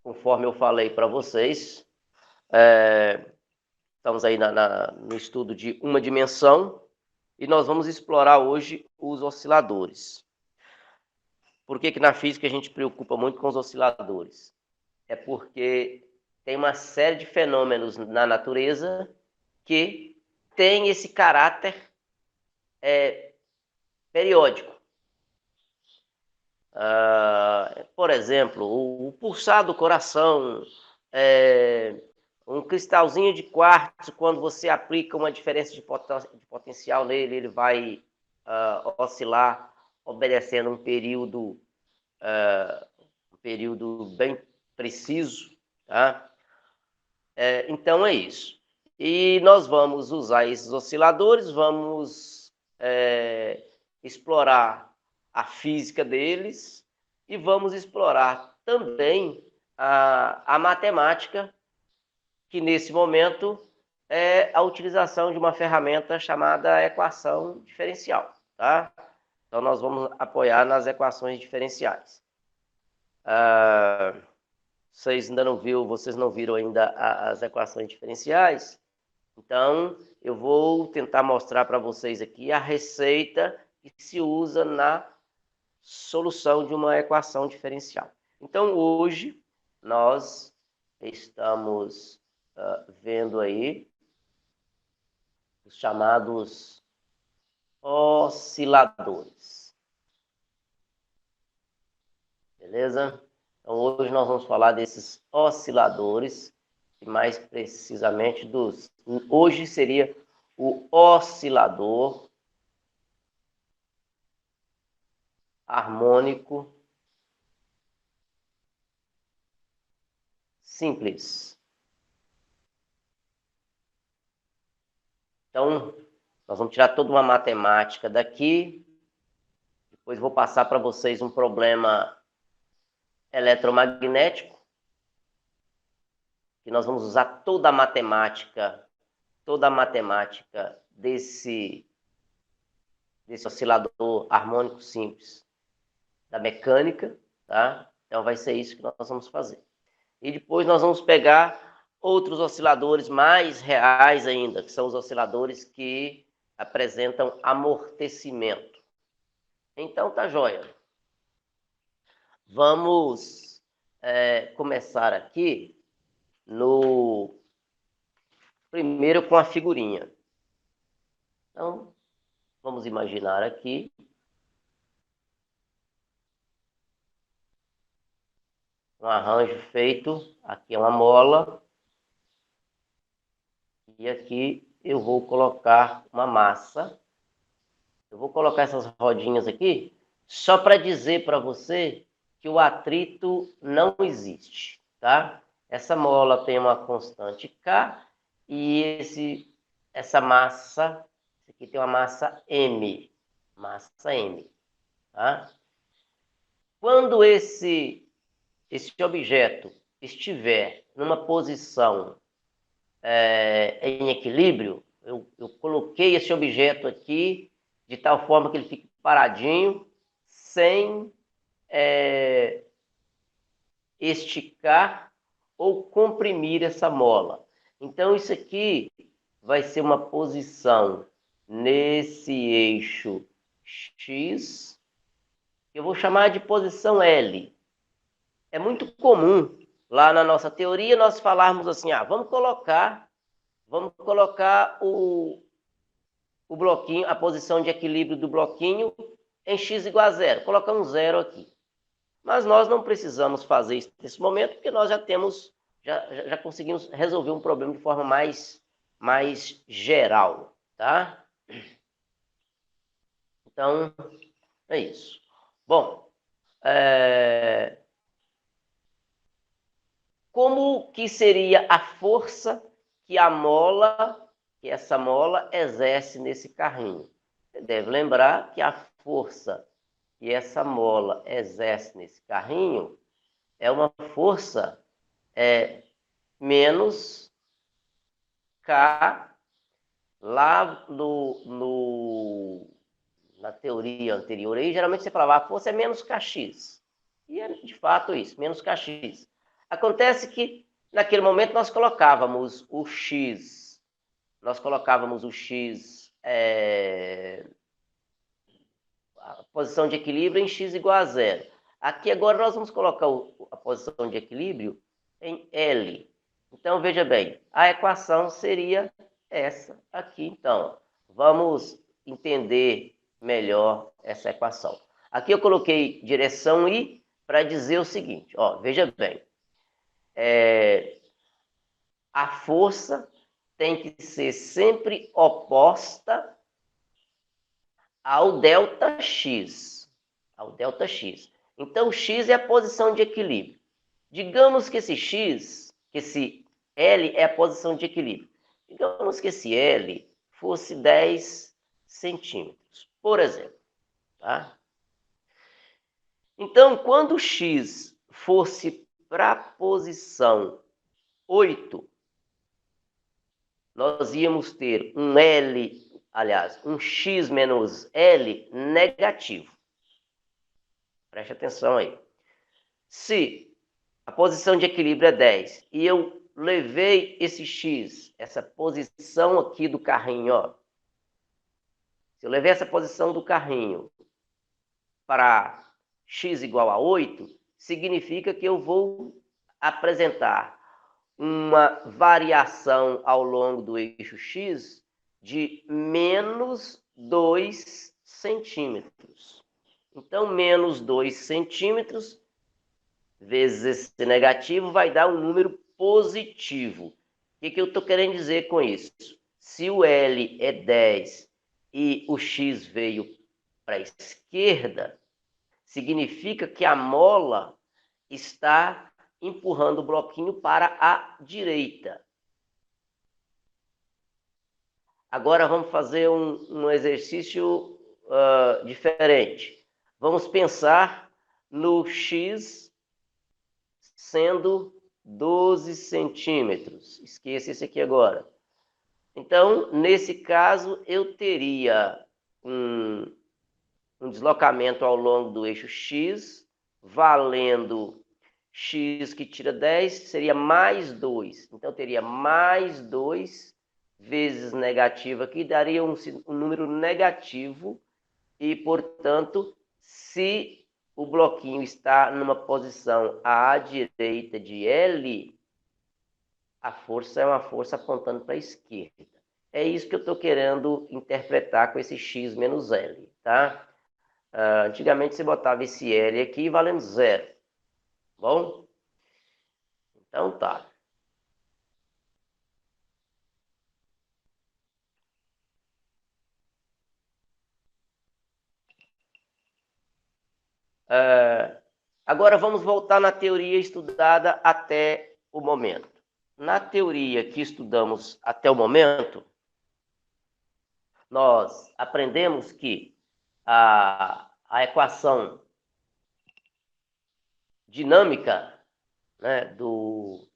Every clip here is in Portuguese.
conforme eu falei para vocês, estamos aí no estudo de uma dimensão e nós vamos explorar hoje os osciladores. Por que na física a gente preocupa muito com os osciladores? É porque tem uma série de fenômenos na natureza que tem esse caráter periódico. Por exemplo, o pulsar do coração, um cristalzinho de quartzo, quando você aplica uma diferença de potencial nele, ele vai oscilar, obedecendo um período bem preciso, tá? Então é isso. E nós vamos usar esses osciladores, vamos explorar a física deles e vamos explorar também a matemática, que nesse momento é a utilização de uma ferramenta chamada equação diferencial, tá? Então nós vamos apoiar nas equações diferenciais. Vocês não viram ainda as equações diferenciais? Então, eu vou tentar mostrar para vocês aqui a receita que se usa na solução de uma equação diferencial. Então, hoje, nós estamos vendo aí os chamados osciladores. Beleza? Então, hoje nós vamos falar desses osciladores, e mais precisamente Hoje seria o oscilador harmônico simples. Então, nós vamos tirar toda uma matemática daqui. Depois vou passar para vocês um problema eletromagnético, que nós vamos usar toda a matemática desse oscilador harmônico simples da mecânica, tá? Então vai ser isso que nós vamos fazer. E depois nós vamos pegar outros osciladores mais reais ainda, que são os osciladores que apresentam amortecimento. Então tá joia. Vamos começar aqui primeiro com a figurinha. Então, vamos imaginar aqui um arranjo feito. Aqui é uma mola. E aqui eu vou colocar uma massa. Eu vou colocar essas rodinhas aqui só para dizer para você que o atrito não existe, tá? Essa mola tem uma constante K e essa massa, esse aqui tem uma massa M, tá? Quando esse objeto estiver numa posição em equilíbrio, eu coloquei esse objeto aqui de tal forma que ele fique paradinho, sem esticar ou comprimir essa mola. Então, isso aqui vai ser uma posição nesse eixo X, que eu vou chamar de posição L. É muito comum, lá na nossa teoria, nós falarmos assim, vamos colocar o bloquinho, a posição de equilíbrio do bloquinho em x igual a 0. Colocamos 0 aqui. Mas nós não precisamos fazer isso nesse momento, porque nós já conseguimos resolver um problema de forma mais geral, tá? Então, é isso. Bom, como que seria a força que essa mola exerce nesse carrinho? Você deve lembrar que a força que essa mola exerce nesse carrinho é uma força menos K. Lá na teoria anterior, aí geralmente você falava a força é menos Kx. E é de fato isso, menos Kx. Acontece que, naquele momento, nós colocávamos o x, a posição de equilíbrio em x igual a zero. Aqui agora nós vamos colocar a posição de equilíbrio em L. Então, veja bem, a equação seria essa aqui. Então, vamos entender melhor essa equação. Aqui eu coloquei direção I para dizer o seguinte, ó, veja bem, a força tem que ser sempre oposta ao ΔX. Ao ΔX. Então, x é a posição de equilíbrio. Digamos que esse x, que esse L é a posição de equilíbrio. Digamos que esse L fosse 10 centímetros, por exemplo. Tá? Então, quando o x fosse para a posição 8, nós íamos ter um L, aliás, um x menos L negativo. Preste atenção aí. Se a posição de equilíbrio é 10 e eu levei esse x, essa posição aqui do carrinho, ó. Se eu levei essa posição do carrinho para x igual a 8, significa que eu vou apresentar uma variação ao longo do eixo x de menos 2 centímetros. Então, menos 2 centímetros vezes esse negativo vai dar um número positivo. O que eu estou querendo dizer com isso? Se o L é 10 e o x veio para a esquerda, significa que a mola está empurrando o bloquinho para a direita. Agora vamos fazer um exercício diferente. Vamos pensar no x sendo 12 centímetros. Esqueça esse aqui agora. Então, nesse caso, eu teria um deslocamento ao longo do eixo x, valendo x que tira 10, seria mais 2. Então, teria mais 2 vezes negativo aqui, daria um número negativo. E, portanto, se o bloquinho está numa posição à direita de L, a força é uma força apontando para a esquerda. É isso que eu estou querendo interpretar com esse x menos L, tá? Antigamente você botava esse L aqui valendo zero. Bom? Então tá. Agora vamos voltar na teoria estudada até o momento. Na teoria que estudamos até o momento, nós aprendemos que a equação dinâmica, né,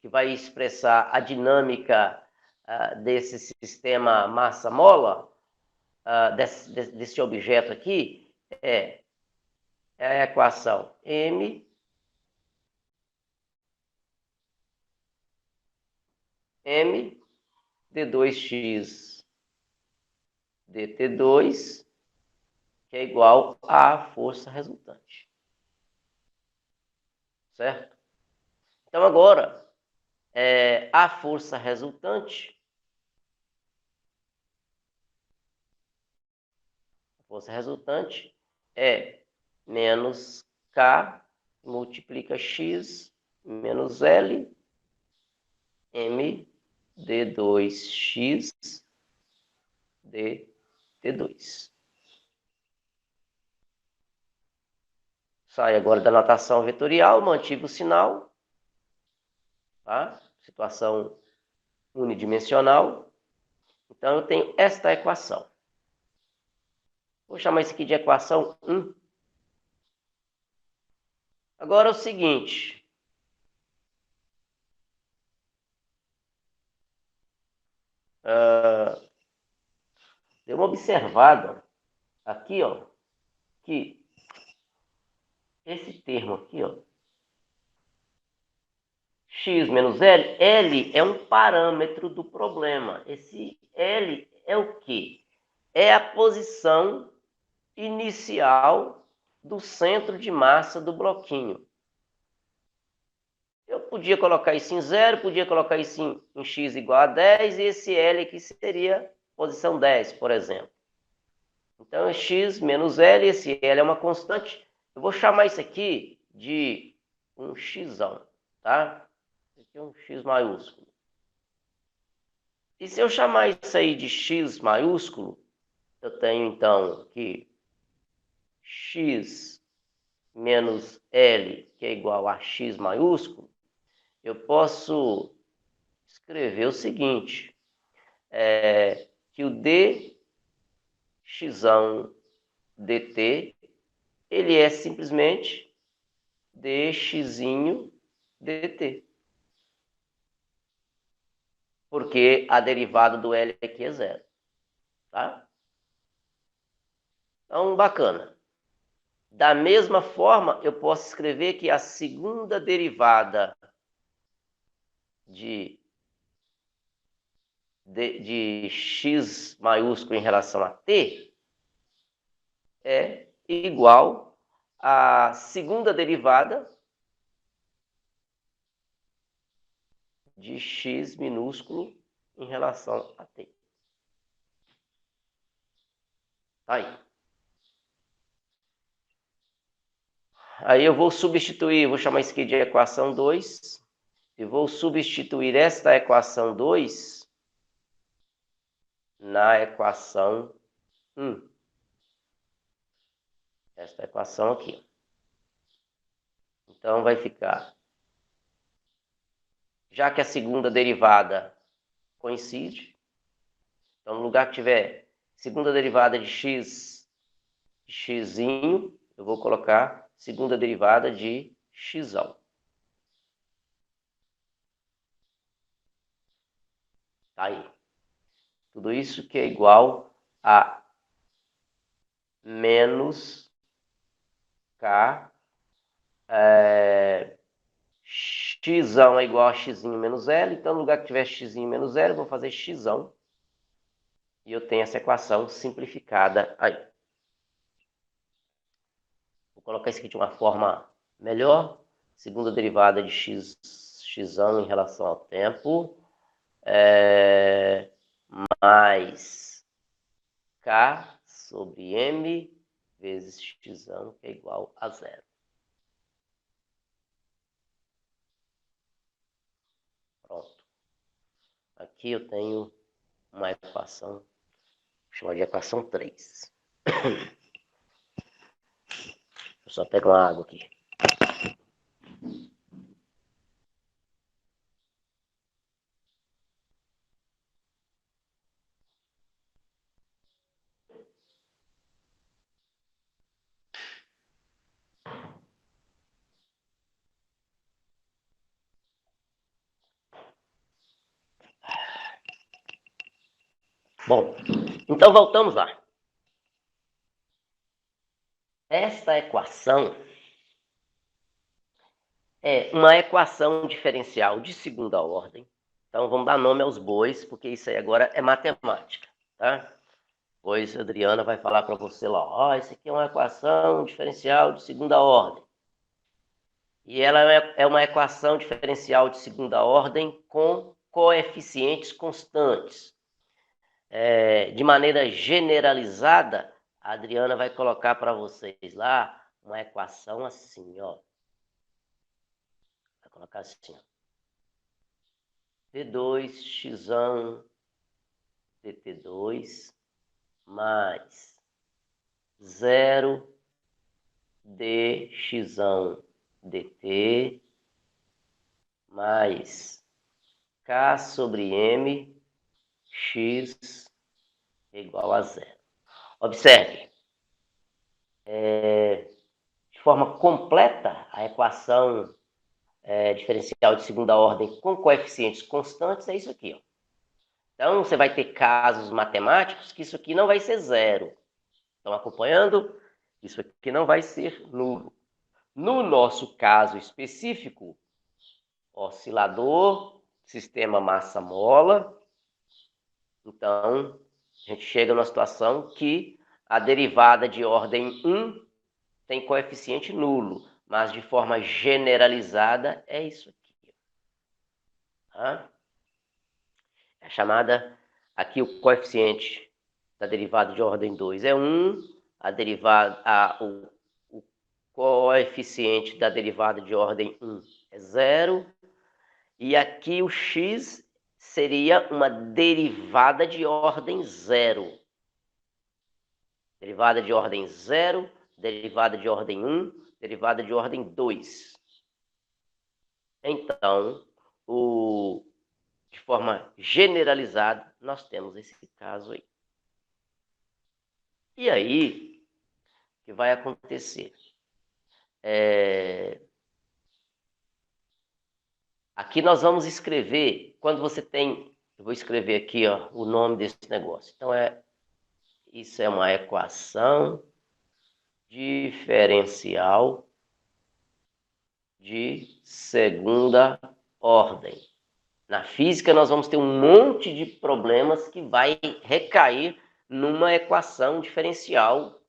que vai expressar a dinâmica desse sistema massa-mola, desse objeto aqui, é a equação m d2x dt2, que é igual à força resultante. Certo? Então, agora, a força resultante, é menos K multiplica X menos L M D2X dt2. Sai agora da notação vetorial, mantive o sinal, tá? Situação unidimensional. Então, eu tenho esta equação. Vou chamar isso aqui de equação 1. Agora é o seguinte. Dê uma observada aqui, ó, que esse termo aqui, ó, x menos L, L é um parâmetro do problema. Esse L é o quê? É a posição inicial do centro de massa do bloquinho. Eu podia colocar isso em 0, podia colocar isso em x igual a 10, e esse L aqui seria posição 10, por exemplo. Então, é x menos L, esse L é uma constante. Eu vou chamar isso aqui de um x, tá? Esse aqui é um x maiúsculo. E se eu chamar isso aí de x maiúsculo, eu tenho, então, que x menos L, que é igual a x maiúsculo, eu posso escrever o seguinte, que o dx dt, ele é simplesmente dx dt. Porque a derivada do L aqui é 0. Tá? Então, bacana. Da mesma forma, eu posso escrever que a segunda derivada de x maiúsculo em relação a t é igual à segunda derivada de x minúsculo em relação a t. Tá aí. Aí eu vou substituir, vou chamar isso aqui de equação 2, e vou substituir esta equação 2 na equação 1. Esta equação aqui. Então, vai ficar, já que a segunda derivada coincide, então, no lugar que tiver segunda derivada de x, eu vou colocar segunda derivada de x. Tá aí. Tudo isso que é igual a menos k, x é igual a x menos L, então no lugar que tiver x menos L, eu vou fazer x, e eu tenho essa equação simplificada aí. Vou colocar isso aqui de uma forma melhor. Segunda derivada de x em relação ao tempo, mais k sobre m vezes x, que é igual a 0. Pronto. Aqui eu tenho uma equação, vou chamar de equação 3. Eu só pego uma água aqui. Bom, então voltamos lá. Esta equação é uma equação diferencial de segunda ordem. Então, vamos dar nome aos bois, porque isso aí agora é matemática, tá? Pois a Adriana vai falar para você lá, isso aqui é uma equação diferencial de segunda ordem. E ela é uma equação diferencial de segunda ordem com coeficientes constantes. De maneira generalizada, a Adriana vai colocar para vocês lá uma equação assim, ó. Vai colocar assim, ó. T2x dt2 mais 0 dx dt mais k sobre m x igual a 0. Observe, de forma completa, a equação diferencial de segunda ordem com coeficientes constantes é isso aqui, ó. Então, você vai ter casos matemáticos que isso aqui não vai ser 0. Estão acompanhando? Isso aqui não vai ser nulo. No nosso caso específico, oscilador, sistema massa-mola. Então, a gente chega numa situação que a derivada de ordem 1 tem coeficiente nulo, mas de forma generalizada é isso aqui. Tá? É chamada, aqui o coeficiente da derivada de ordem 2 é 1, o coeficiente da derivada de ordem 1 é 0, e aqui o x seria uma derivada de ordem 0. Derivada de ordem 0, derivada de ordem 1, derivada de ordem 2. Então, de forma generalizada, nós temos esse caso aí. E aí, o que vai acontecer? Aqui nós vamos escrever, quando você tem, eu vou escrever aqui ó, o nome desse negócio. Então, isso é uma equação diferencial de segunda ordem. Na física, nós vamos ter um monte de problemas que vai recair numa equação diferencial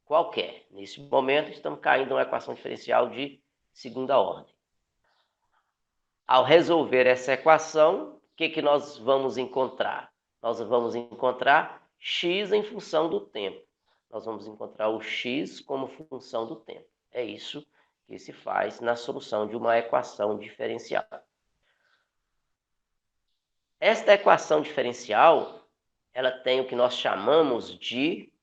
qualquer. Nesse momento, estamos caindo numa equação diferencial de segunda ordem. Ao resolver essa equação, o que nós vamos encontrar? Nós vamos encontrar x em função do tempo. Nós vamos encontrar o x como função do tempo. É isso que se faz na solução de uma equação diferencial. Esta equação diferencial, ela tem o que nós chamamos de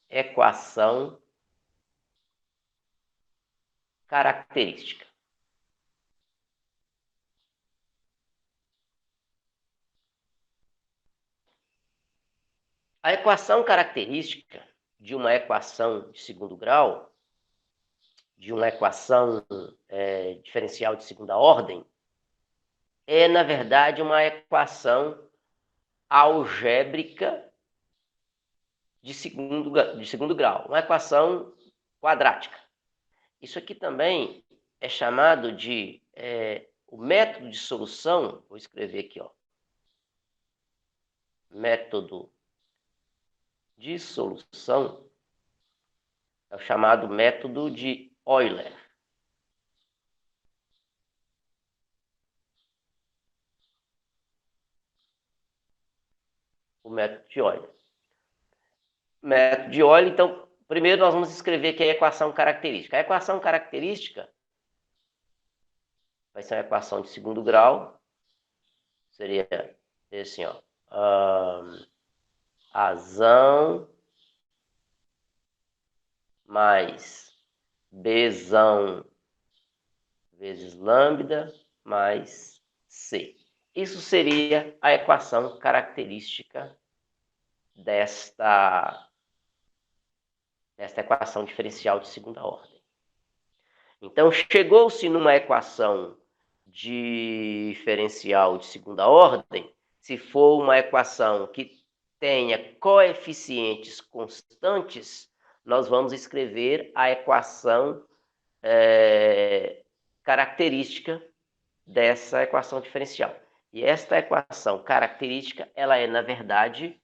equação característica. A equação característica de uma equação de segundo grau, de uma equação diferencial de segunda ordem, é, na verdade, uma equação algébrica de segundo grau, uma equação quadrática. Isso aqui também é chamado de o método de solução, vou escrever aqui, ó, método de solução, é o chamado método de Euler. O método de Euler. Método de Euler, então, primeiro nós vamos escrever aqui a equação característica. A equação característica vai ser uma equação de segundo grau, seria assim, ó, Azão mais Bzão vezes lambda mais C. Isso seria a equação característica desta equação diferencial de segunda ordem. Então, chegou-se numa equação diferencial de segunda ordem, se for uma equação que tenha coeficientes constantes, nós vamos escrever a equação característica dessa equação diferencial. E esta equação característica, ela é, na verdade,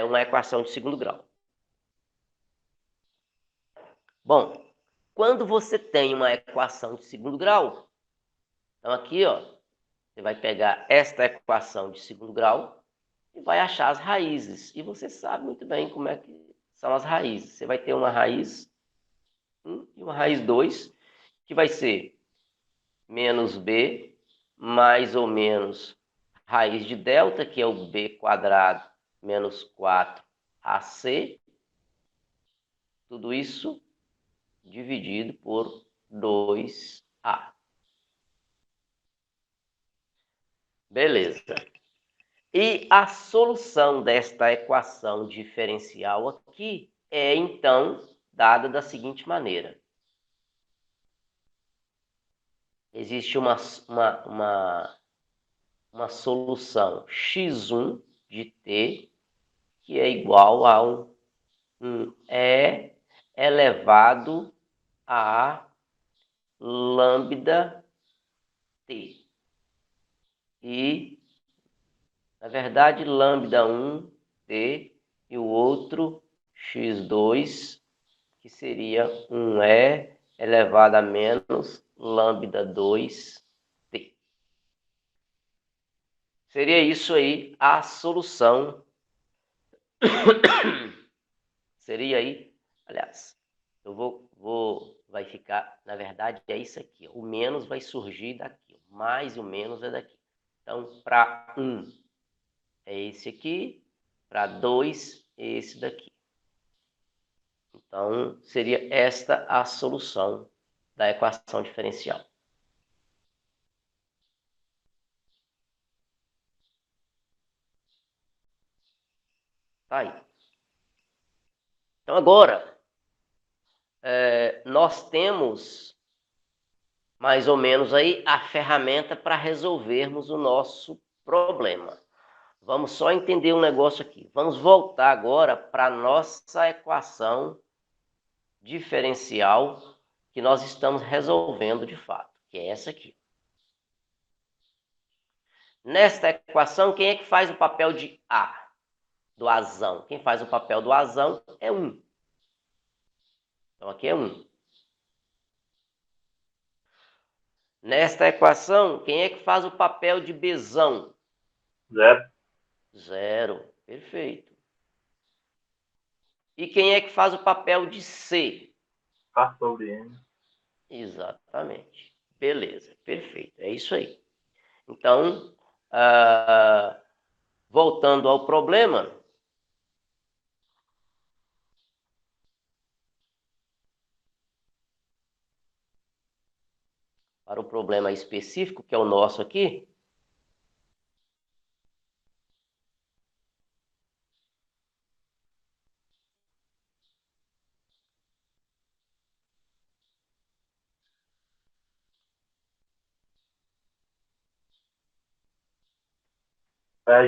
uma equação de segundo grau. Bom, quando você tem uma equação de segundo grau, então aqui, ó, você vai pegar esta equação de segundo grau e vai achar as raízes. E você sabe muito bem como é que são as raízes. Você vai ter uma raiz 1 e uma raiz 2, que vai ser menos b mais ou menos raiz de delta, que é o b quadrado menos 4ac. Tudo isso dividido por 2a. Beleza. E a solução desta equação diferencial aqui é, então, dada da seguinte maneira. Existe uma solução x1 de t que é igual a um E elevado a lambda t. E, na verdade, lambda 1 t e o outro x2, que seria um E elevado a menos lambda 2t. Seria isso aí a solução. Seria aí, aliás, vai ficar, na verdade, é isso aqui. O menos vai surgir daqui, mais e o menos é daqui. Então, para 1 é esse aqui, para 2 é esse daqui. Então, seria esta a solução da equação diferencial. Tá aí. Então, agora, nós temos mais ou menos aí a ferramenta para resolvermos o nosso problema. Vamos só entender um negócio aqui. Vamos voltar agora para a nossa equação diferencial que nós estamos resolvendo de fato, que é essa aqui. Nesta equação, quem é que faz o papel de A? Do azão. Quem faz o papel do azão é 1. Então, aqui é 1. Nesta equação, quem é que faz o papel de Bzão? 0. 0. Perfeito. E quem é que faz o papel de C? A sobre M. Exatamente. Beleza, perfeito. É isso aí. Então, voltando ao problema, para o problema específico, que é o nosso aqui,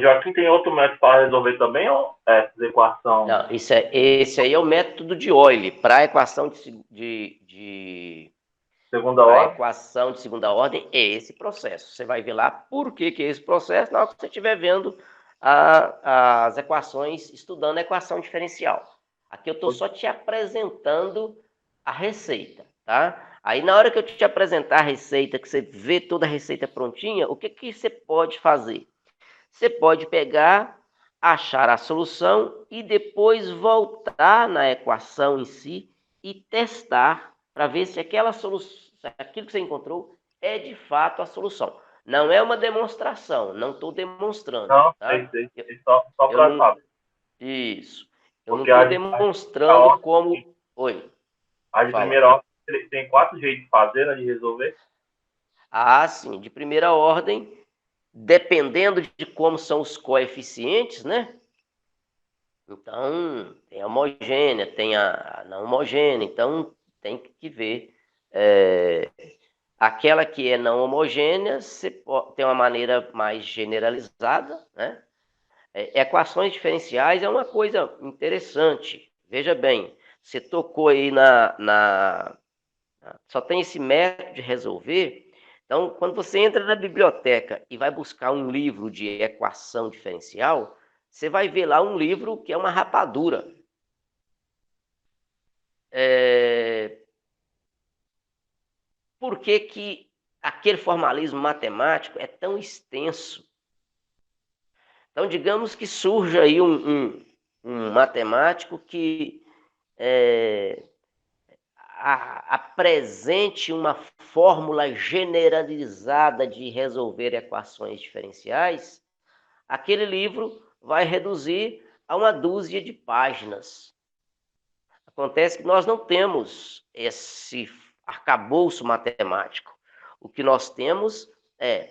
Joaquim, tem outro método para resolver também, ou essa equação? não, esse aí é o método de Euler, para a equação de Segunda a ordem? equação de segunda ordem é esse processo. Você vai ver lá por que é esse processo na hora que você estiver vendo as equações, estudando a equação diferencial. Aqui eu estou só te apresentando a receita, tá? Aí na hora que eu te apresentar a receita, que você vê toda a receita prontinha, o que você pode fazer? Você pode pegar, achar a solução e depois voltar na equação em si e testar para ver se aquela solução, aquilo que você encontrou é de fato a solução. Não é uma demonstração, não estou demonstrando. Não, Tá? sei. Só Eu para não. saber. Isso. Eu não Porque estou a demonstrando como. Oi. de Fala. primeira ordem tem 4 jeitos de fazer, né, de resolver. Ah, sim, de primeira ordem, dependendo de como são os coeficientes, né? Então, tem a homogênea, tem a não homogênea, então tem que ver. Aquela que é não homogênea, você tem uma maneira mais generalizada, né? Equações diferenciais é uma coisa interessante. Veja bem, você tocou aí só tem esse método de resolver. Então, quando você entra na biblioteca e vai buscar um livro de equação diferencial, você vai ver lá um livro que é uma rapadura. Por que que aquele formalismo matemático é tão extenso? Então, digamos que surja aí um matemático que apresente uma fórmula generalizada de resolver equações diferenciais. Aquele livro vai reduzir a uma dúzia de páginas. Acontece que nós não temos esse arcabouço matemático. O que nós temos é,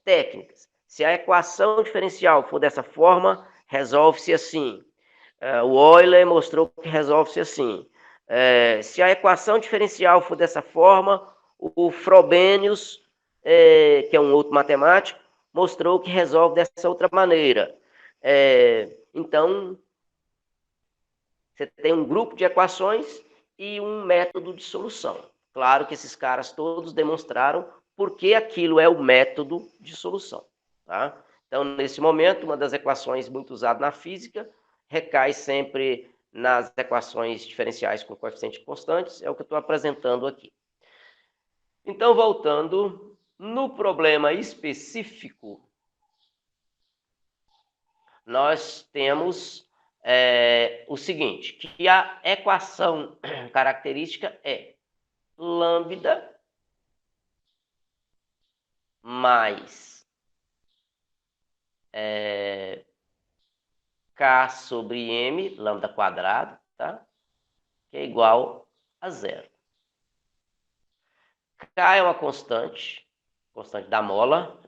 técnicas. Se a equação diferencial for dessa forma, resolve-se assim. O Euler mostrou que resolve-se assim. Se a equação diferencial for dessa forma, o Frobenius, que é um outro matemático, mostrou que resolve dessa outra maneira. Então, Você tem um grupo de equações e um método de solução. Claro que esses caras todos demonstraram por que aquilo é o método de solução. Tá? Então, nesse momento, uma das equações muito usadas na física recai sempre nas equações diferenciais com coeficientes constantes, é o que eu estou apresentando aqui. Então, voltando, no problema específico, nós temos o seguinte, que a equação característica é lambda mais K sobre M, lambda quadrado, tá? Que é igual a zero. K é uma constante da mola.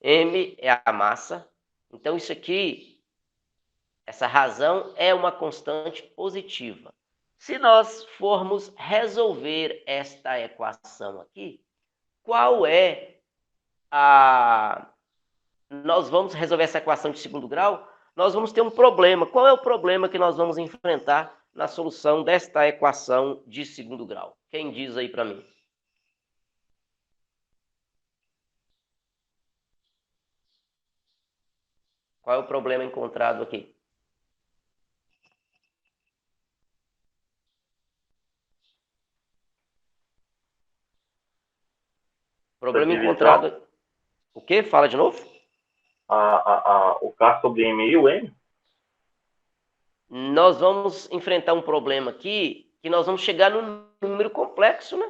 M é a massa. Então, isso aqui, essa razão é uma constante positiva. Se nós formos resolver esta equação aqui, qual é a... Nós vamos resolver essa equação de segundo grau, nós vamos ter um problema. Qual é o problema que nós vamos enfrentar na solução desta equação de segundo grau? Quem diz aí para mim? Qual é o problema encontrado aqui? Problema encontrado... O quê? Fala de novo. O K sobre M e o M? Nós vamos enfrentar um problema aqui que nós vamos chegar num número complexo, né?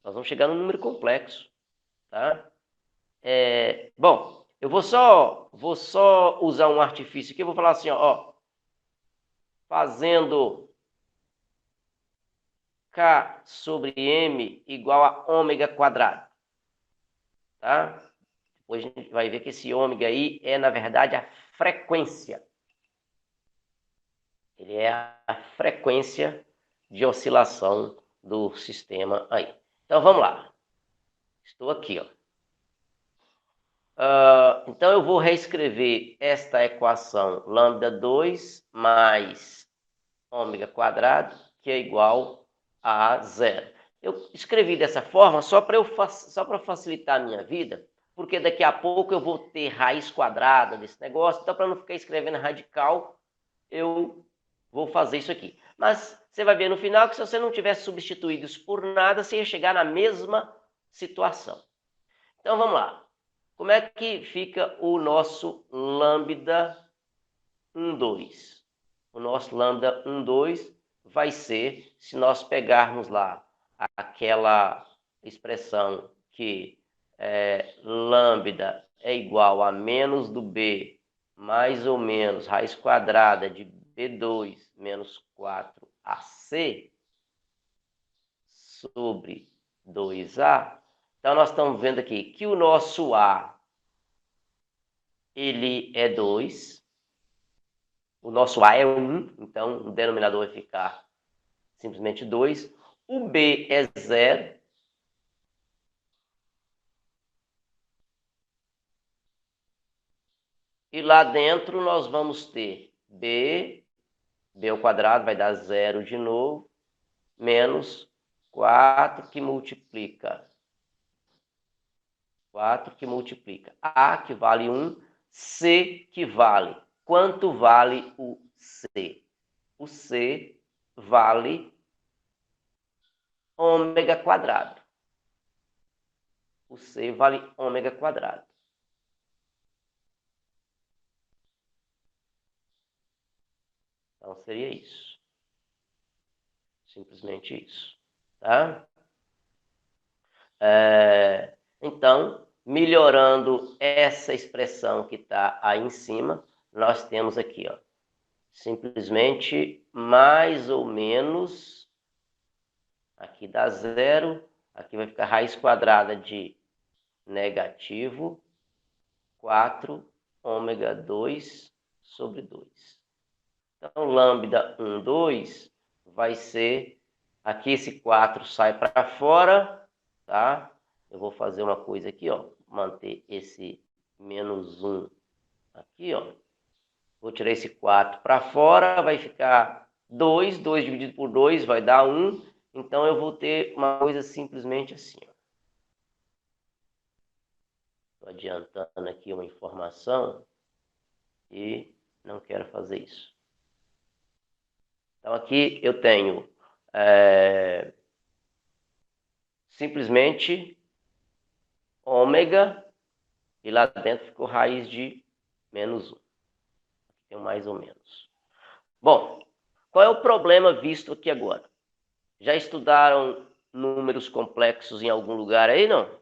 Nós vamos chegar num número complexo, tá? Bom, eu vou só usar um artifício aqui, eu vou falar assim, ó, fazendo K sobre M igual a ômega quadrado, tá? Depois a gente vai ver que esse ômega aí é, na verdade, a frequência. Ele é a frequência de oscilação do sistema aí. Então, vamos lá. Estou aqui, ó. Então, eu vou reescrever esta equação lambda 2 mais ômega quadrado, que é igual a zero. Eu escrevi dessa forma só para facilitar a minha vida, porque daqui a pouco eu vou ter raiz quadrada desse negócio, então para não ficar escrevendo radical, eu vou fazer isso aqui. Mas você vai ver no final que se você não tivesse substituído isso por nada, você ia chegar na mesma situação. Então vamos lá. Como é que fica o nosso lambda 1,2? O nosso lambda 1,2 vai ser, se nós pegarmos lá aquela expressão que lambda é igual a menos do b mais ou menos raiz quadrada de b2 menos 4ac sobre 2a. Então, nós estamos vendo aqui que o nosso a, ele é 2. O nosso a é 1, então o denominador vai ficar simplesmente 2. O b é 0. E lá dentro nós vamos ter b ao quadrado vai dar 0 de novo, menos 4 que multiplica. 4 que multiplica. A que vale 1, C que vale. Quanto vale o C? O C vale ômega quadrado. O C vale ômega quadrado. Então, seria isso. Simplesmente isso. Tá? Então, melhorando essa expressão que está aí em cima, nós temos aqui, ó, simplesmente mais ou menos, aqui dá 0, aqui vai ficar raiz quadrada de negativo 4 ômega 2 sobre 2. Então, lambda 1,2 vai ser, aqui esse 4 sai para fora, tá? Eu vou fazer uma coisa aqui, ó, manter esse menos 1 aqui, ó. Vou tirar esse 4 para fora, vai ficar 2. 2 dividido por 2 vai dar 1. Então, eu vou ter uma coisa simplesmente assim. Estou adiantando aqui uma informação e não quero fazer isso. Então, aqui eu tenho simplesmente ômega, e lá dentro ficou raiz de menos 1. Tem um mais ou menos. Bom, qual é o problema visto aqui agora? Já estudaram números complexos em algum lugar aí, não?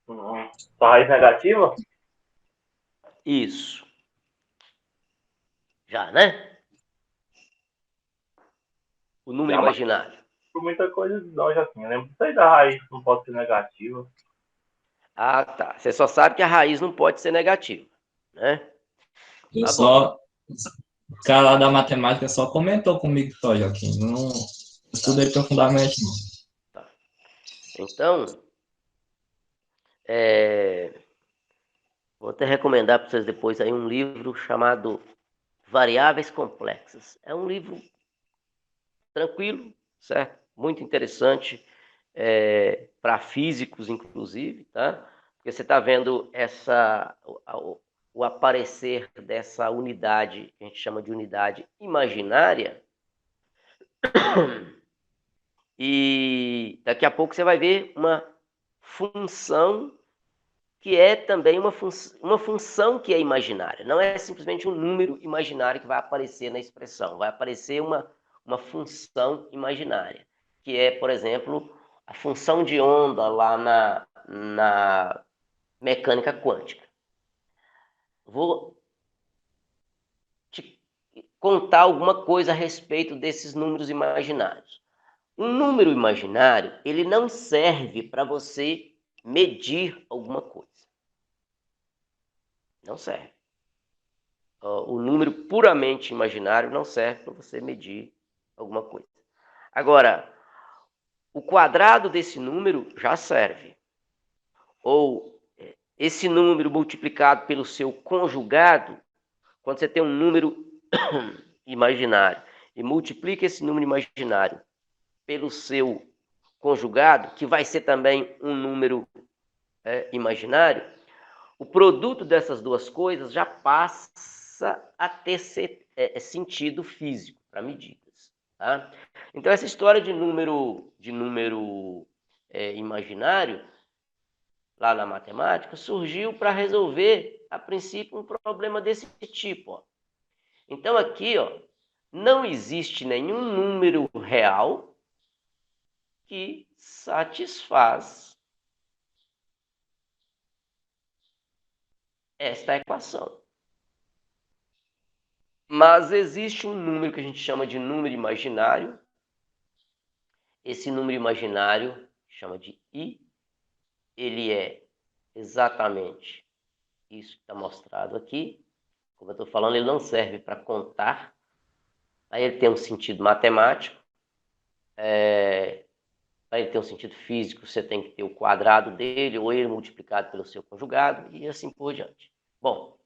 Só raiz negativa? Isso. Já, né? O número Já, mas imaginário. por muita coisa não, já assim. Eu lembro disso aí da raiz, não pode ser negativa. Ah, tá. Você só sabe que a raiz não pode ser negativa, né? Eu Tá bom. só. O cara lá da matemática só comentou comigo só, Joaquim. Não estudei profundamente, não. Tá. Então, vou até recomendar para vocês depois aí um livro chamado Variáveis Complexas. É um livro tranquilo, certo? Muito interessante, para físicos, inclusive, tá? Porque você está vendo o aparecer dessa unidade, que a gente chama de unidade imaginária, e daqui a pouco você vai ver uma função que é também uma função que é imaginária. Não é simplesmente um número imaginário que vai aparecer na expressão. Vai aparecer uma função imaginária, que é, por exemplo, a função de onda lá na mecânica quântica. Vou te contar alguma coisa a respeito desses números imaginários. Um número imaginário, ele não serve para você medir alguma coisa. Não serve. O número puramente imaginário não serve para você medir alguma coisa. Agora, o quadrado desse número já serve. Ou esse número multiplicado pelo seu conjugado, quando você tem um número imaginário e multiplica esse número imaginário pelo seu conjugado, que vai ser também um número imaginário, o produto dessas duas coisas já passa a ter sentido físico para medidas. Tá? Então, essa história de número imaginário, lá na matemática, surgiu para resolver, a princípio, um problema desse tipo. Ó. Então, aqui, ó, não existe nenhum número real que satisfaz esta equação. Mas existe um número que a gente chama de número imaginário. Esse número imaginário chama de I. Ele é exatamente isso que está mostrado aqui. Como eu estou falando, ele não serve para contar. Aí ele tem um sentido matemático. Para ele ter um sentido físico, você tem que ter o quadrado dele, ou ele multiplicado pelo seu conjugado, e assim por diante. Bom,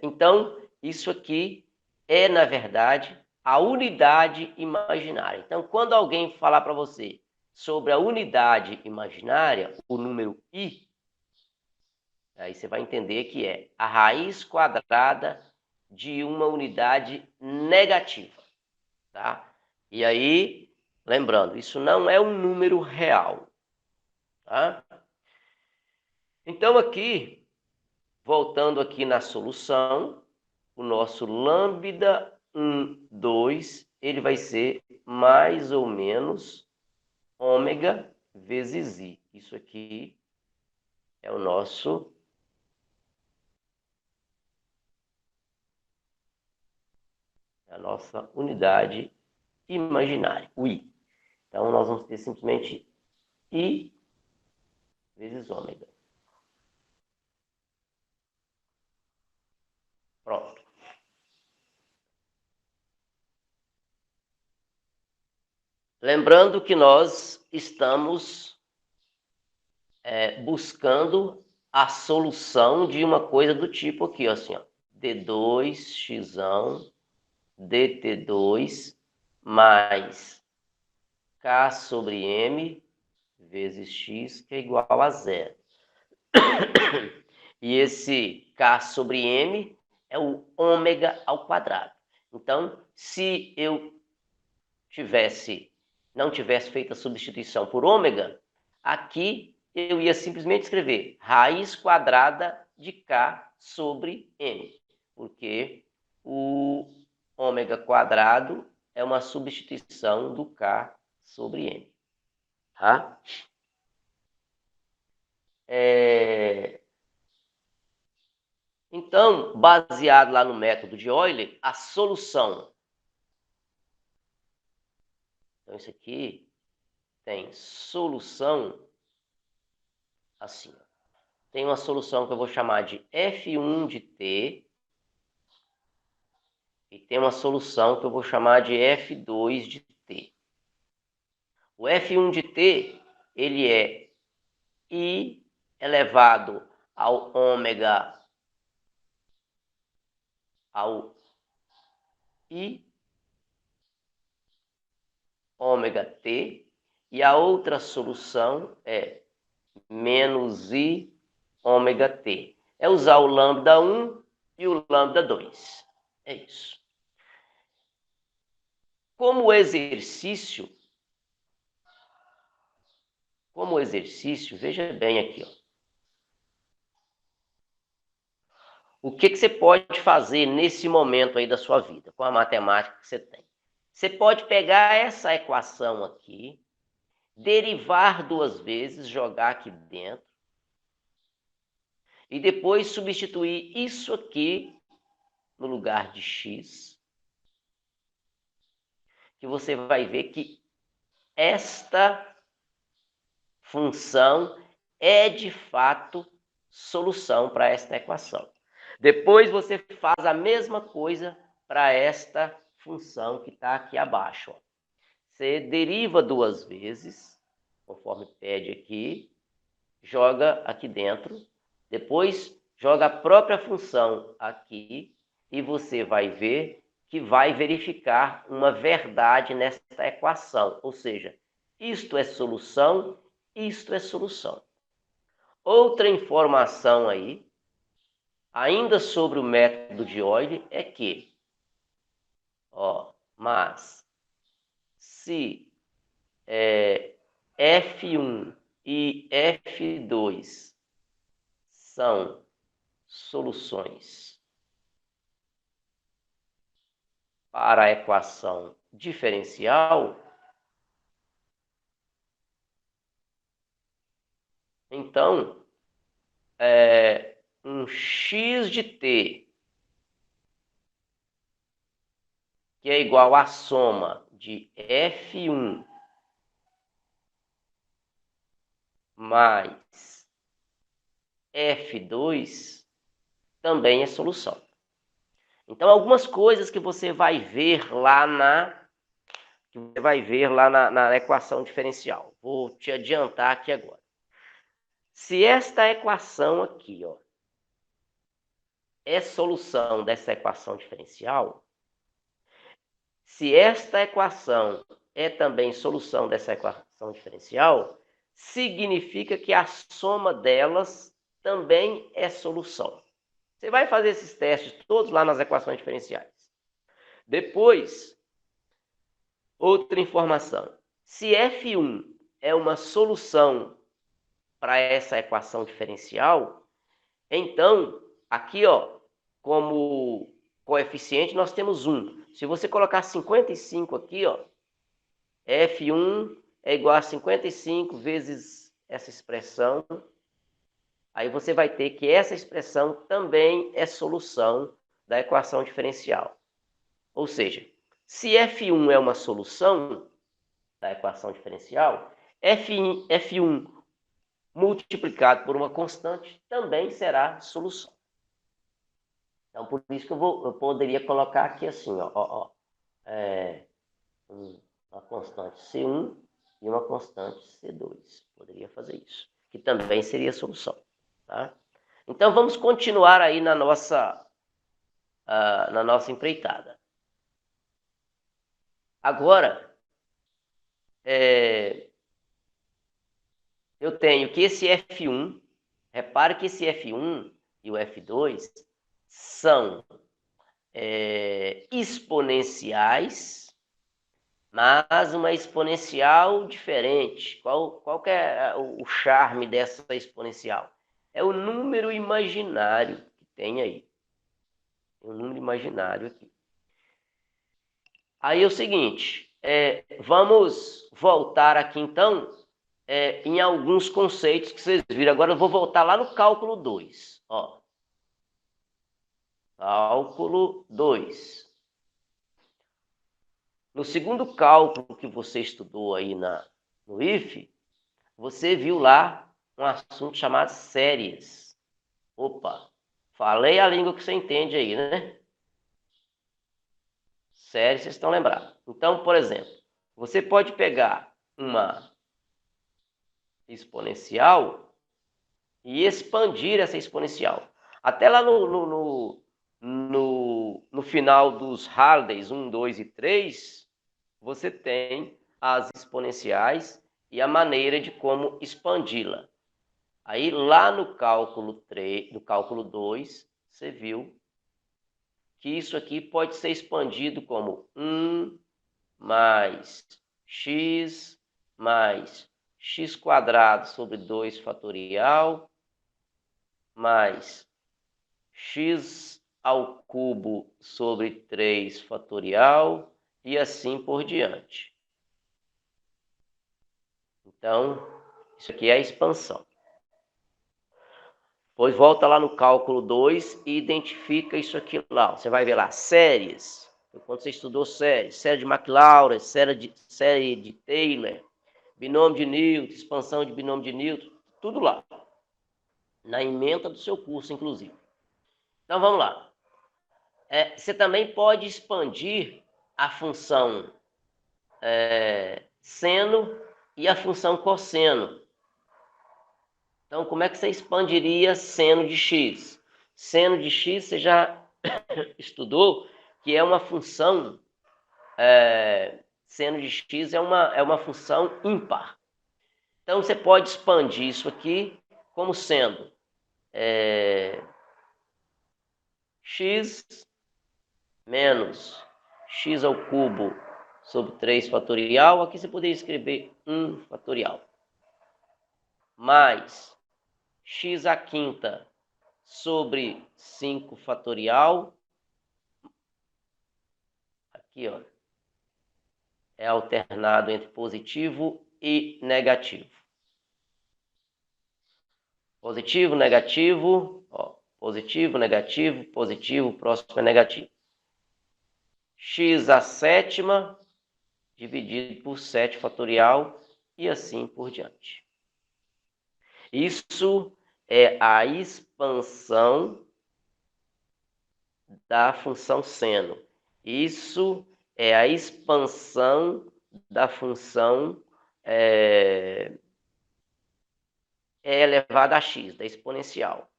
então, isso aqui é, na verdade, a unidade imaginária. Então, quando alguém falar para você sobre a unidade imaginária, o número I, aí você vai entender que é a raiz quadrada de uma unidade negativa. Tá? E aí, lembrando, isso não é um número real. Tá? Então, aqui, voltando aqui na solução, o nosso lambda 1, 2, ele vai ser mais ou menos ômega vezes I. Isso aqui é o nosso a nossa unidade imaginária, o I. Então, nós vamos ter simplesmente I vezes ômega. Pronto. Lembrando que nós estamos buscando a solução de uma coisa do tipo aqui, ó, assim, ó, D2x dt2 mais k sobre m vezes x, que é igual a 0. E esse k sobre m é o ômega ao quadrado. Então, se eu não tivesse feito a substituição por ômega, aqui eu ia simplesmente escrever raiz quadrada de k sobre m, porque o ômega quadrado é uma substituição do k sobre m. Tá? Então, baseado lá no método de Euler, a solução. Então, isso aqui tem solução assim. Tem uma solução que eu vou chamar de F1 de t e tem uma solução que eu vou chamar de F2 de t. O F1 de t, ele é I elevado ao ômega ao I ômega t, e a outra solução é menos I ômega t. É usar o lambda 1 e o lambda 2. É isso. Como exercício, veja bem aqui, ó. O que você pode fazer nesse momento aí da sua vida, com a matemática que você tem? Você pode pegar essa equação aqui, derivar 2 vezes, jogar aqui dentro, e depois substituir isso aqui no lugar de x, que você vai ver que esta função é de fato solução para esta equação. Depois você faz a mesma coisa para esta função que está aqui abaixo. Ó. Você deriva 2 vezes, conforme pede aqui, joga aqui dentro, depois joga a própria função aqui e você vai ver que vai verificar uma verdade nesta equação. Ou seja, isto é solução, isto é solução. Outra informação aí, ainda sobre o método de Euler, é que, mas se F1 e F2 são soluções para a equação diferencial, então, um x de t, que é igual à soma de F1 mais F2, também é solução. Então, algumas coisas que você vai ver lá na equação diferencial. Vou te adiantar aqui agora. Se esta equação aqui, ó, é solução dessa equação diferencial, se esta equação é também solução dessa equação diferencial, significa que a soma delas também é solução. Você vai fazer esses testes todos lá nas equações diferenciais. Depois, outra informação. Se F1 é uma solução para essa equação diferencial, então, aqui, ó, como coeficiente, nós temos 1. Se você colocar 55 aqui, ó, F1 é igual a 55 vezes essa expressão. Aí você vai ter que essa expressão também é solução da equação diferencial. Ou seja, se F1 é uma solução da equação diferencial, F1 multiplicado por uma constante também será solução. Então, por isso que eu poderia colocar aqui assim, uma constante C1 e uma constante C2. Poderia fazer isso, que também seria solução. Tá? Então, vamos continuar aí na nossa empreitada. Agora, eu tenho que esse F1, repare que esse F1 e o F2 são exponenciais, mas uma exponencial diferente. Qual que é o charme dessa exponencial? É o número imaginário que tem aí. Tem um número imaginário aqui. Aí é o seguinte, vamos voltar aqui então em alguns conceitos que vocês viram. Agora eu vou voltar lá no cálculo 2. Ó. Cálculo 2. No segundo cálculo que você estudou aí no IF, você viu lá um assunto chamado séries. Opa, falei a língua que você entende aí, né? Séries, vocês estão lembrados. Então, por exemplo, você pode pegar uma exponencial e expandir essa exponencial. Até lá no final dos Harleys 1, 2 e 3, você tem as exponenciais e a maneira de como expandi-la. Aí lá no cálculo 3, no cálculo 2, você viu que isso aqui pode ser expandido como 1 mais x quadrado sobre 2 fatorial mais x ao cubo sobre 3 fatorial e assim por diante. Então, isso aqui é a expansão. Depois volta lá no cálculo 2 e identifica isso aqui lá. Você vai ver lá, séries. Quando você estudou séries, série de Maclaurin, série de Taylor, binômio de Newton, expansão de binômio de Newton, tudo lá. Na ementa do seu curso, inclusive. Então, vamos lá. Você também pode expandir a função seno e a função cosseno. Então, como é que você expandiria seno de x? Seno de x, você já estudou que é uma função, seno de x é uma função ímpar. Então, você pode expandir isso aqui como sendo x menos x ao cubo sobre 3 fatorial. Aqui você poderia escrever 1 fatorial. Mais x à quinta sobre 5 fatorial. Aqui, ó, é alternado entre positivo e negativo. Positivo, negativo, ó, positivo, negativo, positivo, próximo é negativo. X à sétima dividido por 7 fatorial e assim por diante. Isso é a expansão da função seno. Isso é a expansão da função elevada a x, da exponencial.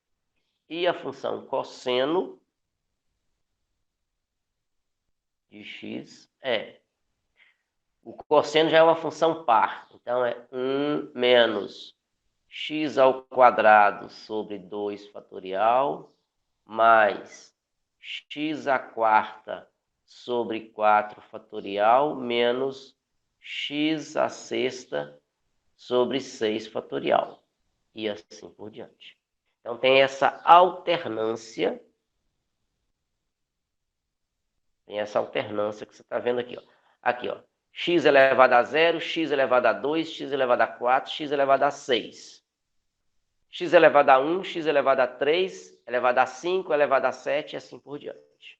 E a função cosseno de x o cosseno já é uma função par. Então, é 1 menos x ao quadrado sobre 2 fatorial mais x à quarta sobre 4 fatorial menos x à sexta sobre 6 fatorial. E assim por diante. Então, tem essa alternância. Tem essa alternância que você está vendo aqui. Ó. Aqui, ó. X elevado a 0, x elevado a 2, x elevado a 4, x elevado a 6. X elevado a 1, x elevado a 3, elevado a 5, elevado a 7 e assim por diante.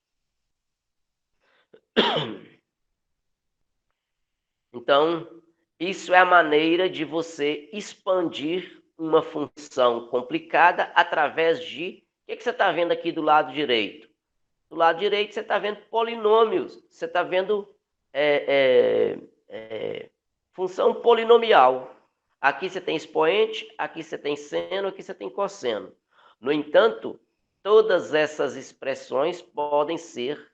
Então, isso é a maneira de você expandir uma função complicada através de... O que você está vendo aqui do lado direito? Do lado direito você está vendo polinômios, você está vendo função polinomial. Aqui você tem expoente, aqui você tem seno, aqui você tem cosseno. No entanto, todas essas expressões podem ser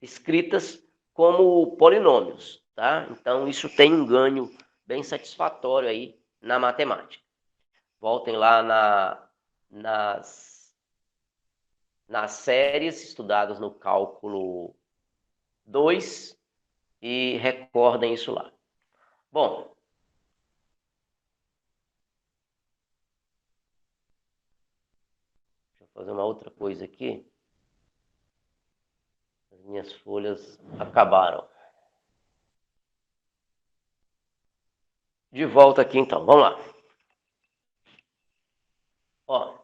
escritas como polinômios, tá? Então, isso tem um ganho bem satisfatório aí na matemática. Voltem lá nas séries estudadas no cálculo 2 e recordem isso lá. Bom, deixa eu fazer uma outra coisa aqui. As minhas folhas acabaram. De volta aqui, então. Vamos lá. Ó,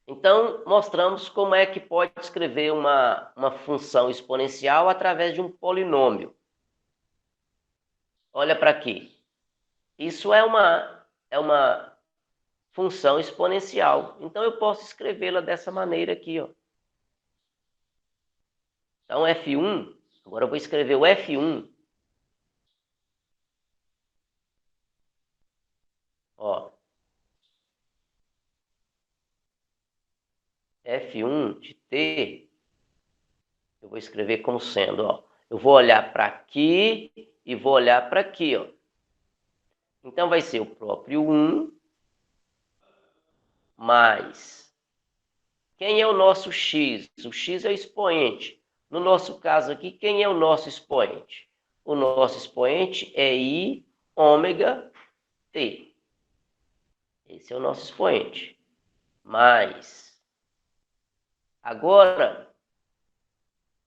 então, mostramos como é que pode escrever uma função exponencial através de um polinômio. Olha para aqui. Isso é uma função exponencial. Então, eu posso escrevê-la dessa maneira aqui, ó. Então, F1, agora eu vou escrever o F1. Ó. F1 de T, eu vou escrever como sendo, ó. Eu vou olhar para aqui e vou olhar para aqui, ó. Então, vai ser o próprio 1 mais... Quem é o nosso x? O x é o expoente. No nosso caso aqui, quem é o nosso expoente? O nosso expoente é I ômega T. Esse é o nosso expoente. Mais... Agora,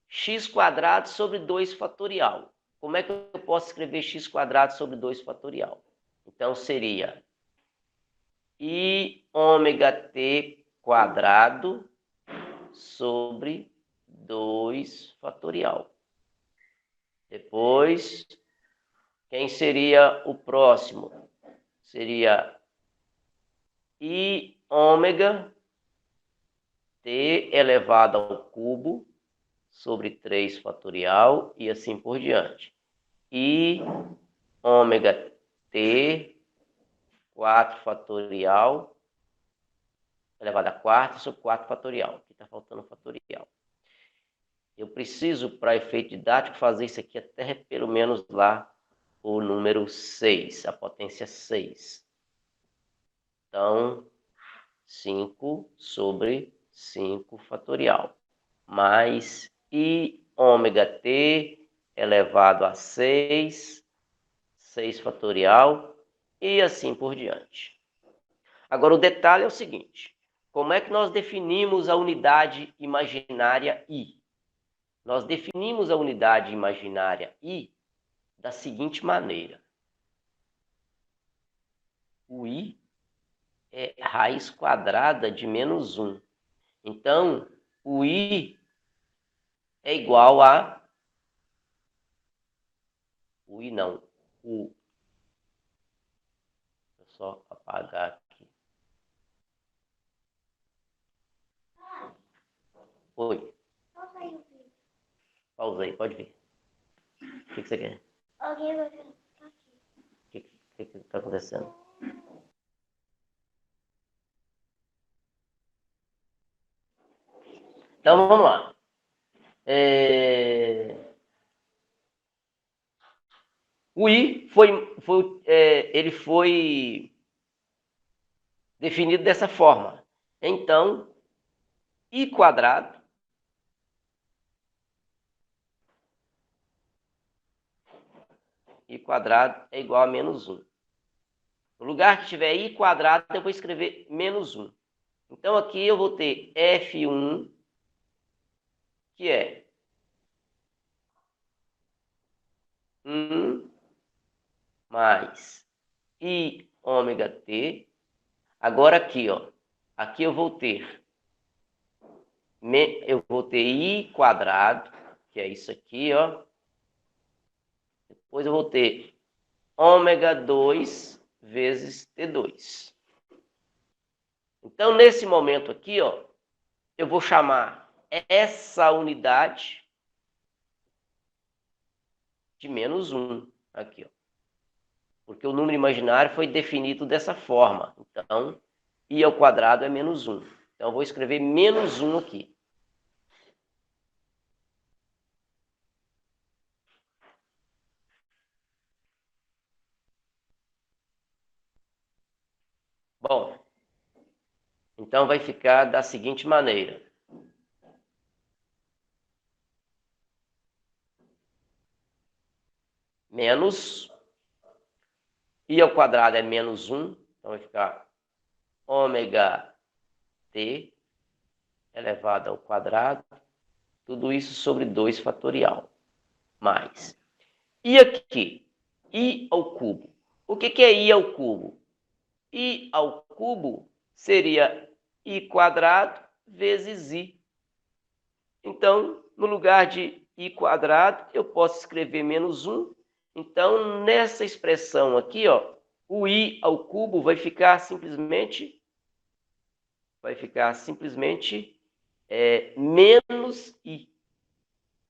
x quadrado sobre 2 fatorial. Como é que eu posso escrever x quadrado sobre 2 fatorial? Então, seria I ômega T quadrado sobre 2 fatorial. Depois, quem seria o próximo? Seria I ômega T elevado ao cubo sobre 3 fatorial e assim por diante. I ômega T 4 fatorial elevado a quarta sobre 4 fatorial. Aqui está faltando fatorial. Eu preciso, para efeito didático, fazer isso aqui até pelo menos lá o número 6, a potência 6. Então, 5 sobre 5 fatorial. Mais I ômega T elevado a 6, 6 fatorial, e assim por diante. Agora, o detalhe é o seguinte. Como é que nós definimos a unidade imaginária I? Nós definimos a unidade imaginária I da seguinte maneira. O I é raiz quadrada de menos 1. Então, o I é igual a... O I não. O... Deixa eu só apagar aqui. Oi. Pausei, pode vir. O que você quer? Alguém vai vir aqui. O que está acontecendo? Então, vamos lá. O I ele foi definido dessa forma. Então, I quadrado é igual a menos 1. No lugar que tiver I quadrado, eu vou escrever menos 1. Então, aqui eu vou ter F1, que é 1 mais I ômega T. Agora aqui, ó. Aqui eu vou ter I quadrado, que é isso aqui, ó. Depois eu vou ter ômega 2 vezes T2. Então, nesse momento aqui, ó, eu vou chamar essa unidade de menos 1. Aqui, ó. porque o número imaginário foi definido dessa forma. Então, I ao quadrado é menos 1. Então, eu vou escrever menos 1 aqui. Bom, então vai ficar da seguinte maneira. Menos I ao quadrado é menos 1, então vai ficar ômega t elevado ao quadrado, tudo isso sobre 2 fatorial, mais. E aqui, I ao cubo. O que é I ao cubo? I ao cubo seria I quadrado vezes I. Então, no lugar de I quadrado, eu posso escrever menos 1. Então, nessa expressão aqui, ó, o I ao cubo vai ficar simplesmente menos I.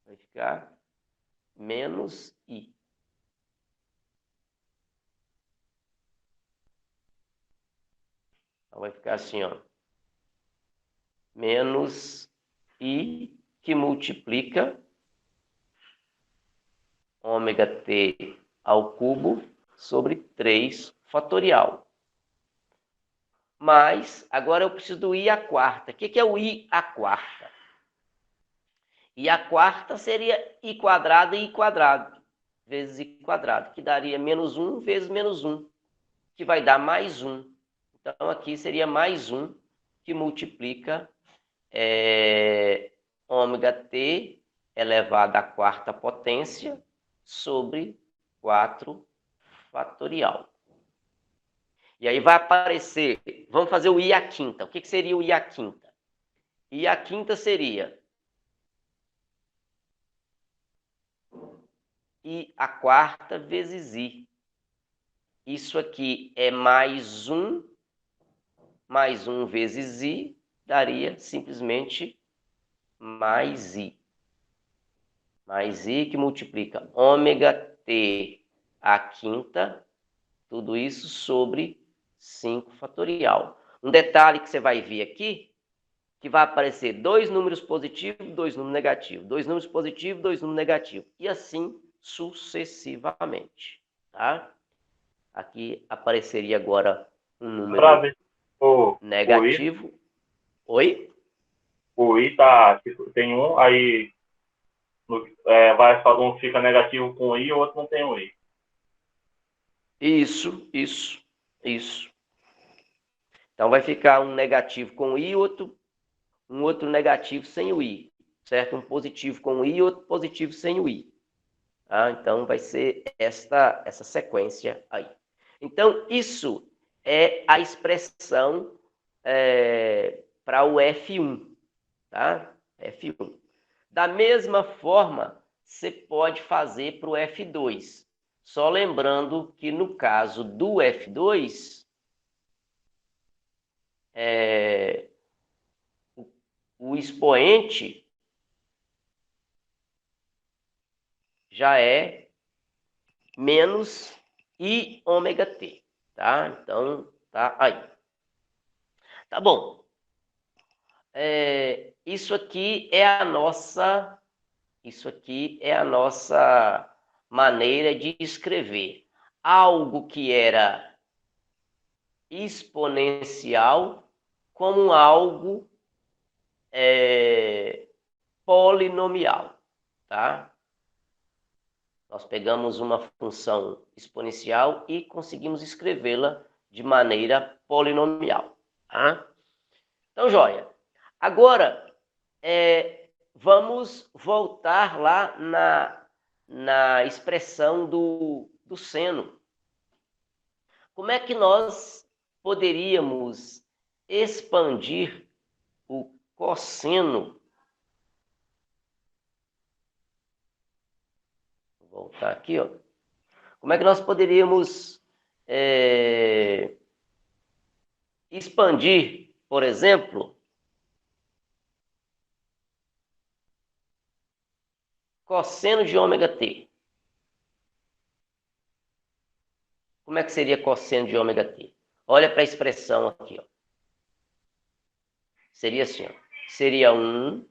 Vai ficar menos I. Então, vai ficar assim, ó. Menos I que multiplica ômega t ao cubo sobre 3 fatorial. Mas, agora eu preciso do I à quarta. O que é o I à quarta? I à quarta seria I quadrado e I quadrado, vezes I quadrado, que daria menos 1 vezes menos 1, que vai dar mais 1. Então, aqui seria mais 1, que multiplica ômega t elevado à quarta potência sobre 4 fatorial. E aí vai aparecer, vamos fazer o I à quinta. O que seria o I à quinta? I à quinta seria I à quarta vezes I. Isso aqui é mais 1 vezes I, daria simplesmente mais I. Mais I que multiplica ômega t à quinta, tudo isso sobre 5 fatorial. Um detalhe que você vai ver aqui, que vai aparecer 2 números positivos, 2 números negativos, 2 números positivos, 2 números negativos, e assim sucessivamente, tá? Aqui apareceria agora um número negativo. Oi? O I tá, tipo, tem um, aí um fica negativo com o I e o outro não tem o I. Isso. Então vai ficar um negativo com o I e um outro negativo sem o I, certo? Um positivo com o I e outro positivo sem o I. Tá? Então vai ser essa sequência aí. Então isso é a expressão para o F1, tá? F1. Da mesma forma, você pode fazer para o F2. Só lembrando que no caso do F2, o expoente já é menos I ômega t, tá? Então, tá aí. Tá bom. Isso aqui é a nossa maneira de escrever. Algo que era exponencial como algo polinomial, tá? Nós pegamos uma função exponencial e conseguimos escrevê-la de maneira polinomial, tá? Então, joia. Agora, vamos voltar lá na expressão do seno. Como é que nós poderíamos expandir o cosseno? Vou voltar aqui, ó. Como é que nós poderíamos expandir, por exemplo, cosseno de ômega t? Como é que seria cosseno de ômega t? Olha para a expressão aqui, ó. Seria assim, ó. Seria 1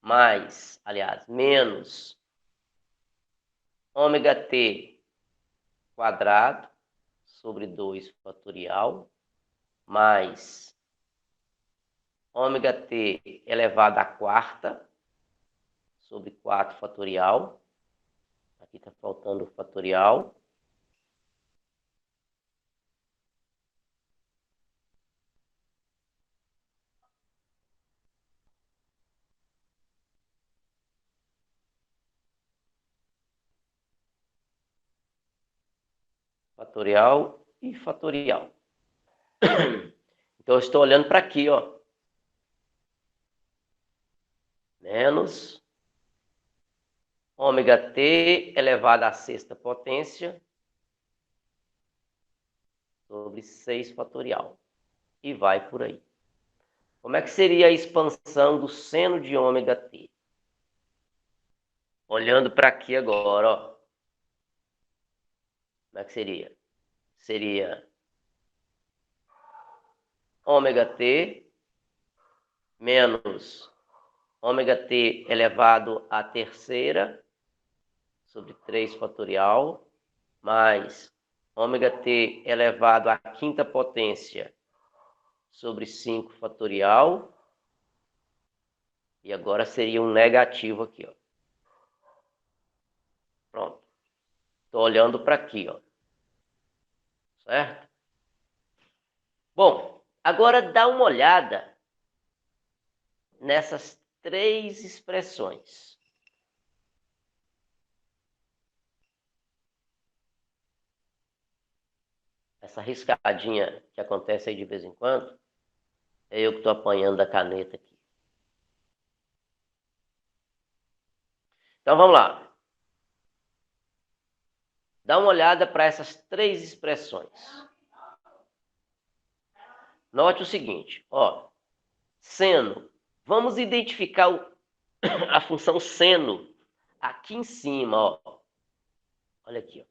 mais, aliás, menos ômega t quadrado sobre 2 fatorial mais ômega t elevado à quarta sobre 4 fatorial. Aqui está faltando o fatorial. Fatorial e fatorial. Então, eu estou olhando para aqui, ó. Menos ômega t elevado à sexta potência sobre 6 fatorial. E vai por aí. Como é que seria a expansão do seno de ômega t? Olhando para aqui agora, ó. Como é que seria? Seria ômega t menos ômega t elevado à terceira sobre 3 fatorial mais ômega t elevado à quinta potência sobre 5 fatorial. E agora seria um negativo aqui, ó. Pronto. Estou olhando para aqui, ó. Certo? Bom, agora dá uma olhada nessas 3 expressões. Essa riscadinha que acontece aí de vez em quando, é eu que estou apanhando da caneta aqui. Então, vamos lá. Dá uma olhada para essas 3 expressões. Note o seguinte, ó. Seno. Vamos identificar a função seno aqui em cima, ó. Olha aqui, ó.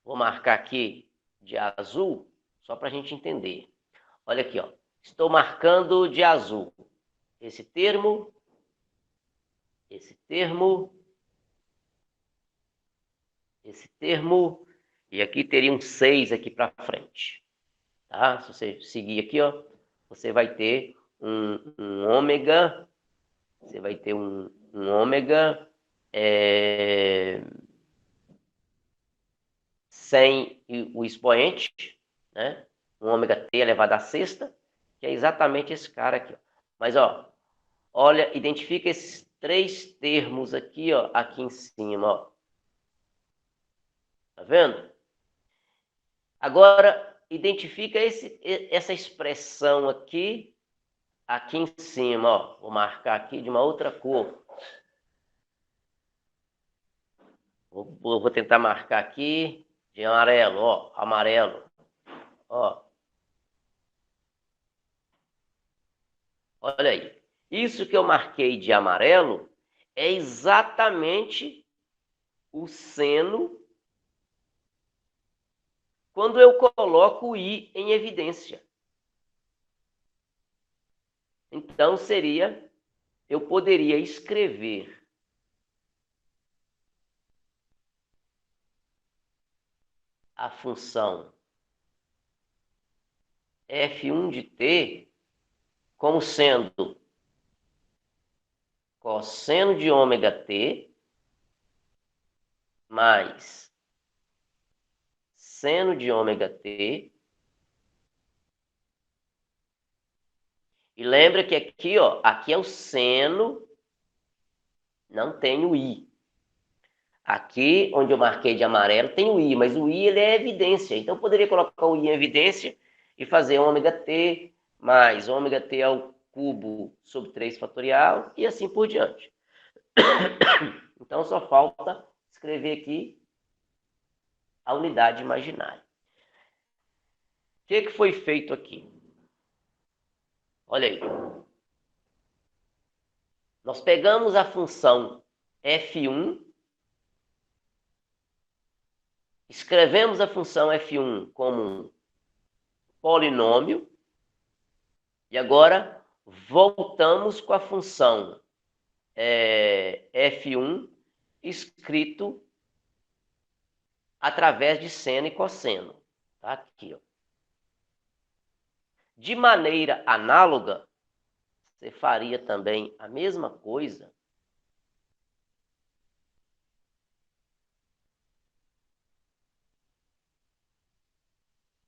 Vou marcar aqui de azul, só para a gente entender. Olha aqui, ó. Estou marcando de azul esse termo, esse termo, esse termo, e aqui teria um 6 aqui para frente. Tá? Se você seguir aqui, ó, você vai ter um ômega, você vai ter um ômega sem o expoente, né? Um ômega t elevado à sexta, que é exatamente esse cara aqui, ó. Mas, ó, olha, identifica esses 3 termos aqui, ó, aqui em cima, ó. Tá vendo? Agora, identifica essa expressão aqui em cima, ó. Vou marcar aqui de uma outra cor. Vou tentar marcar aqui de amarelo, ó. Amarelo. Ó. Olha aí. Isso que eu marquei de amarelo é exatamente o seno quando eu coloco o I em evidência. Então, eu poderia escrever a função f1 de t como sendo cosseno de ômega t mais seno de ômega t. E lembra que aqui, ó, aqui é o seno, não tem o i. Aqui, onde eu marquei de amarelo, tem o i, mas o i ele é evidência. Então, eu poderia colocar o i em evidência e fazer ômega t mais ômega t ao cubo sobre 3 fatorial e assim por diante. Então, só falta escrever aqui a unidade imaginária. O que foi feito aqui? Olha aí. Nós pegamos a função f1 escrevemos a função f1 como um polinômio, e agora voltamos com a função f1 escrito através de seno e cosseno. Tá aqui, ó. De maneira análoga, você faria também a mesma coisa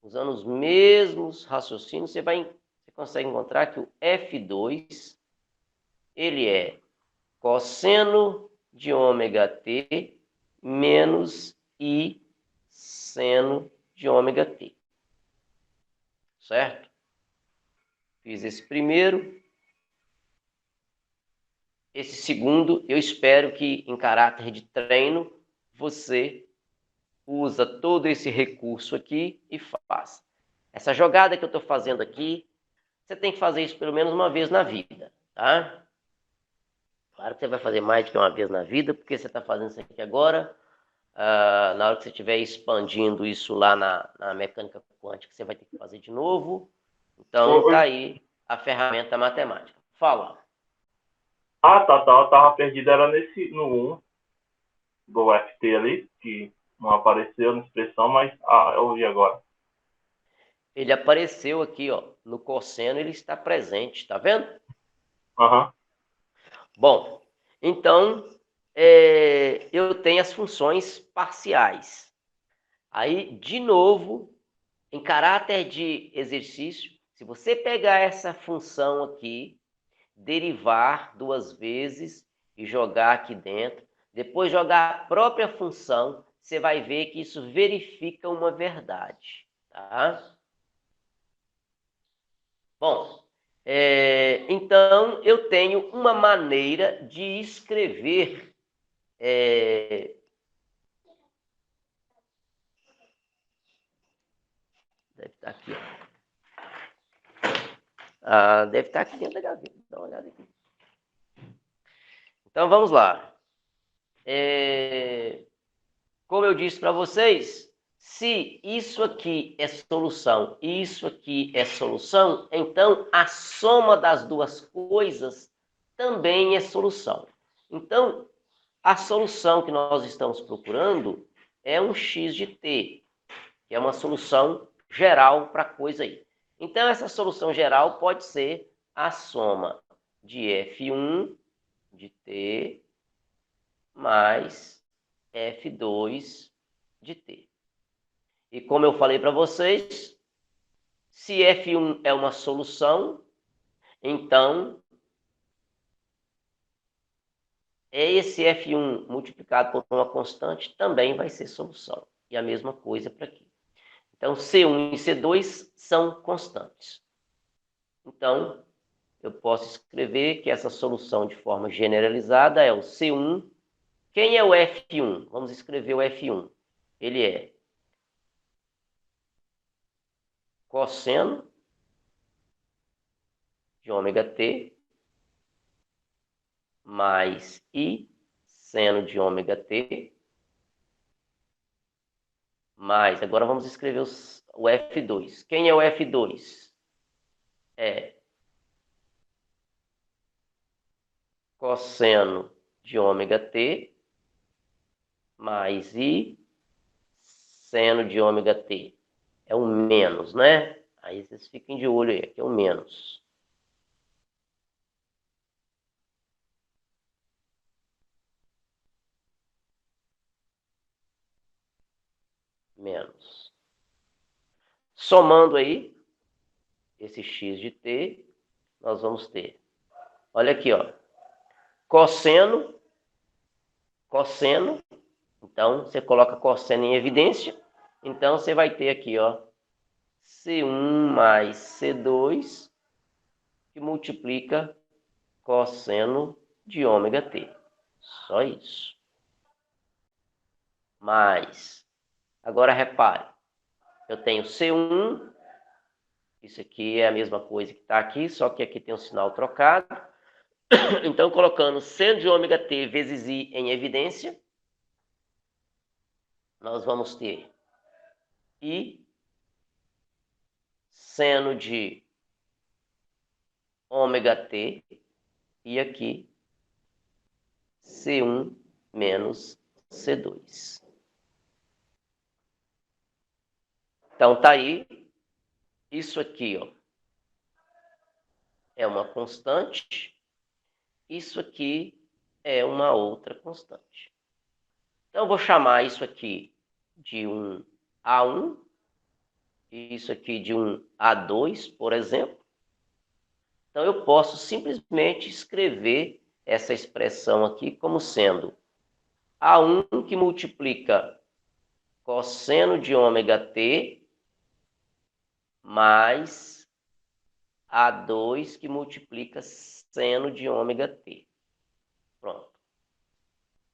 usando os mesmos raciocínios. Você consegue encontrar que o f2 ele é cosseno de ômega t menos i seno de ômega t. Certo? Fiz esse primeiro. Esse segundo, eu espero que em caráter de treino, você usa todo esse recurso aqui e faça. Essa jogada que eu estou fazendo aqui, você tem que fazer isso pelo menos uma vez na vida, tá? Claro que você vai fazer mais do que uma vez na vida, porque você está fazendo isso aqui agora. Na hora que você estiver expandindo isso lá na mecânica quântica, você vai ter que fazer de novo. Então, está aí a ferramenta matemática. Fala. Ah, tá. Eu tava perdido, era no 1 do FT ali, que não apareceu na expressão, mas eu vi agora. Ele apareceu aqui, ó, no cosseno, ele está presente, tá vendo? Aham. Bom, então, eu tenho as funções parciais. Aí, de novo, em caráter de exercício, se você pegar essa função aqui, derivar 2 vezes e jogar aqui dentro, depois jogar a própria função, você vai ver que isso verifica uma verdade, tá? Bom, então eu tenho uma maneira de escrever deve estar aqui, ó. Deve estar aqui dentro da gaveta. Dá uma olhada aqui. Então vamos lá. Como eu disse para vocês, se isso aqui é solução e isso aqui é solução, então a soma das duas coisas também é solução. Então, a solução que nós estamos procurando é um x de t, que é uma solução geral para a coisa aí. Então, essa solução geral pode ser a soma de f1 de t mais f2 de t. E como eu falei para vocês, se f1 é uma solução, então esse f1 multiplicado por uma constante também vai ser solução. E a mesma coisa para aqui. Então, C1 e C2 são constantes. Então, eu posso escrever que essa solução de forma generalizada é o C1. Quem é o F1? Vamos escrever o F1. Ele é cosseno de ômega t mais i seno de ômega t mais, agora vamos escrever o F2. Quem é o F2? É cosseno de ômega t mais i seno de ômega t. É o menos, né? Aí vocês fiquem de olho aí, aqui é o menos. Menos. Somando aí esse x de t, nós vamos ter, olha aqui, ó, cosseno, então você coloca cosseno em evidência, então você vai ter aqui, ó, C1 mais C2, que multiplica cosseno de ômega t. Só isso. Mais, agora repare, eu tenho C1, isso aqui é a mesma coisa que está aqui, só que aqui tem um sinal trocado. Então, colocando seno de ômega t vezes i em evidência, nós vamos ter e seno de ômega t, e aqui C1 menos C2. Então, tá aí. Isso aqui, ó, é uma constante. Isso aqui é uma outra constante. Então, eu vou chamar isso aqui de um A1 e isso aqui de um A2, por exemplo. Então, eu posso simplesmente escrever essa expressão aqui como sendo A1 que multiplica cosseno de ômega t mais A2 que multiplica seno de ômega t. Pronto.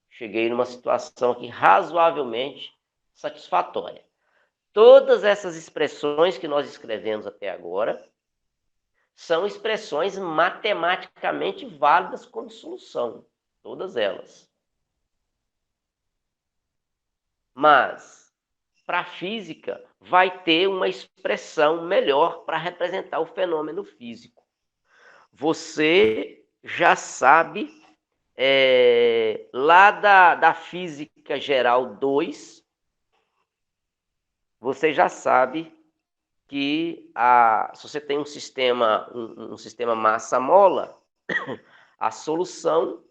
Cheguei numa situação aqui razoavelmente satisfatória. Todas essas expressões que nós escrevemos até agora são expressões matematicamente válidas como solução. Todas elas. Mas, para a física, vai ter uma expressão melhor para representar o fenômeno físico. Você já sabe, lá da Física Geral 2, você já sabe que se você tem um sistema massa-mola, a solução,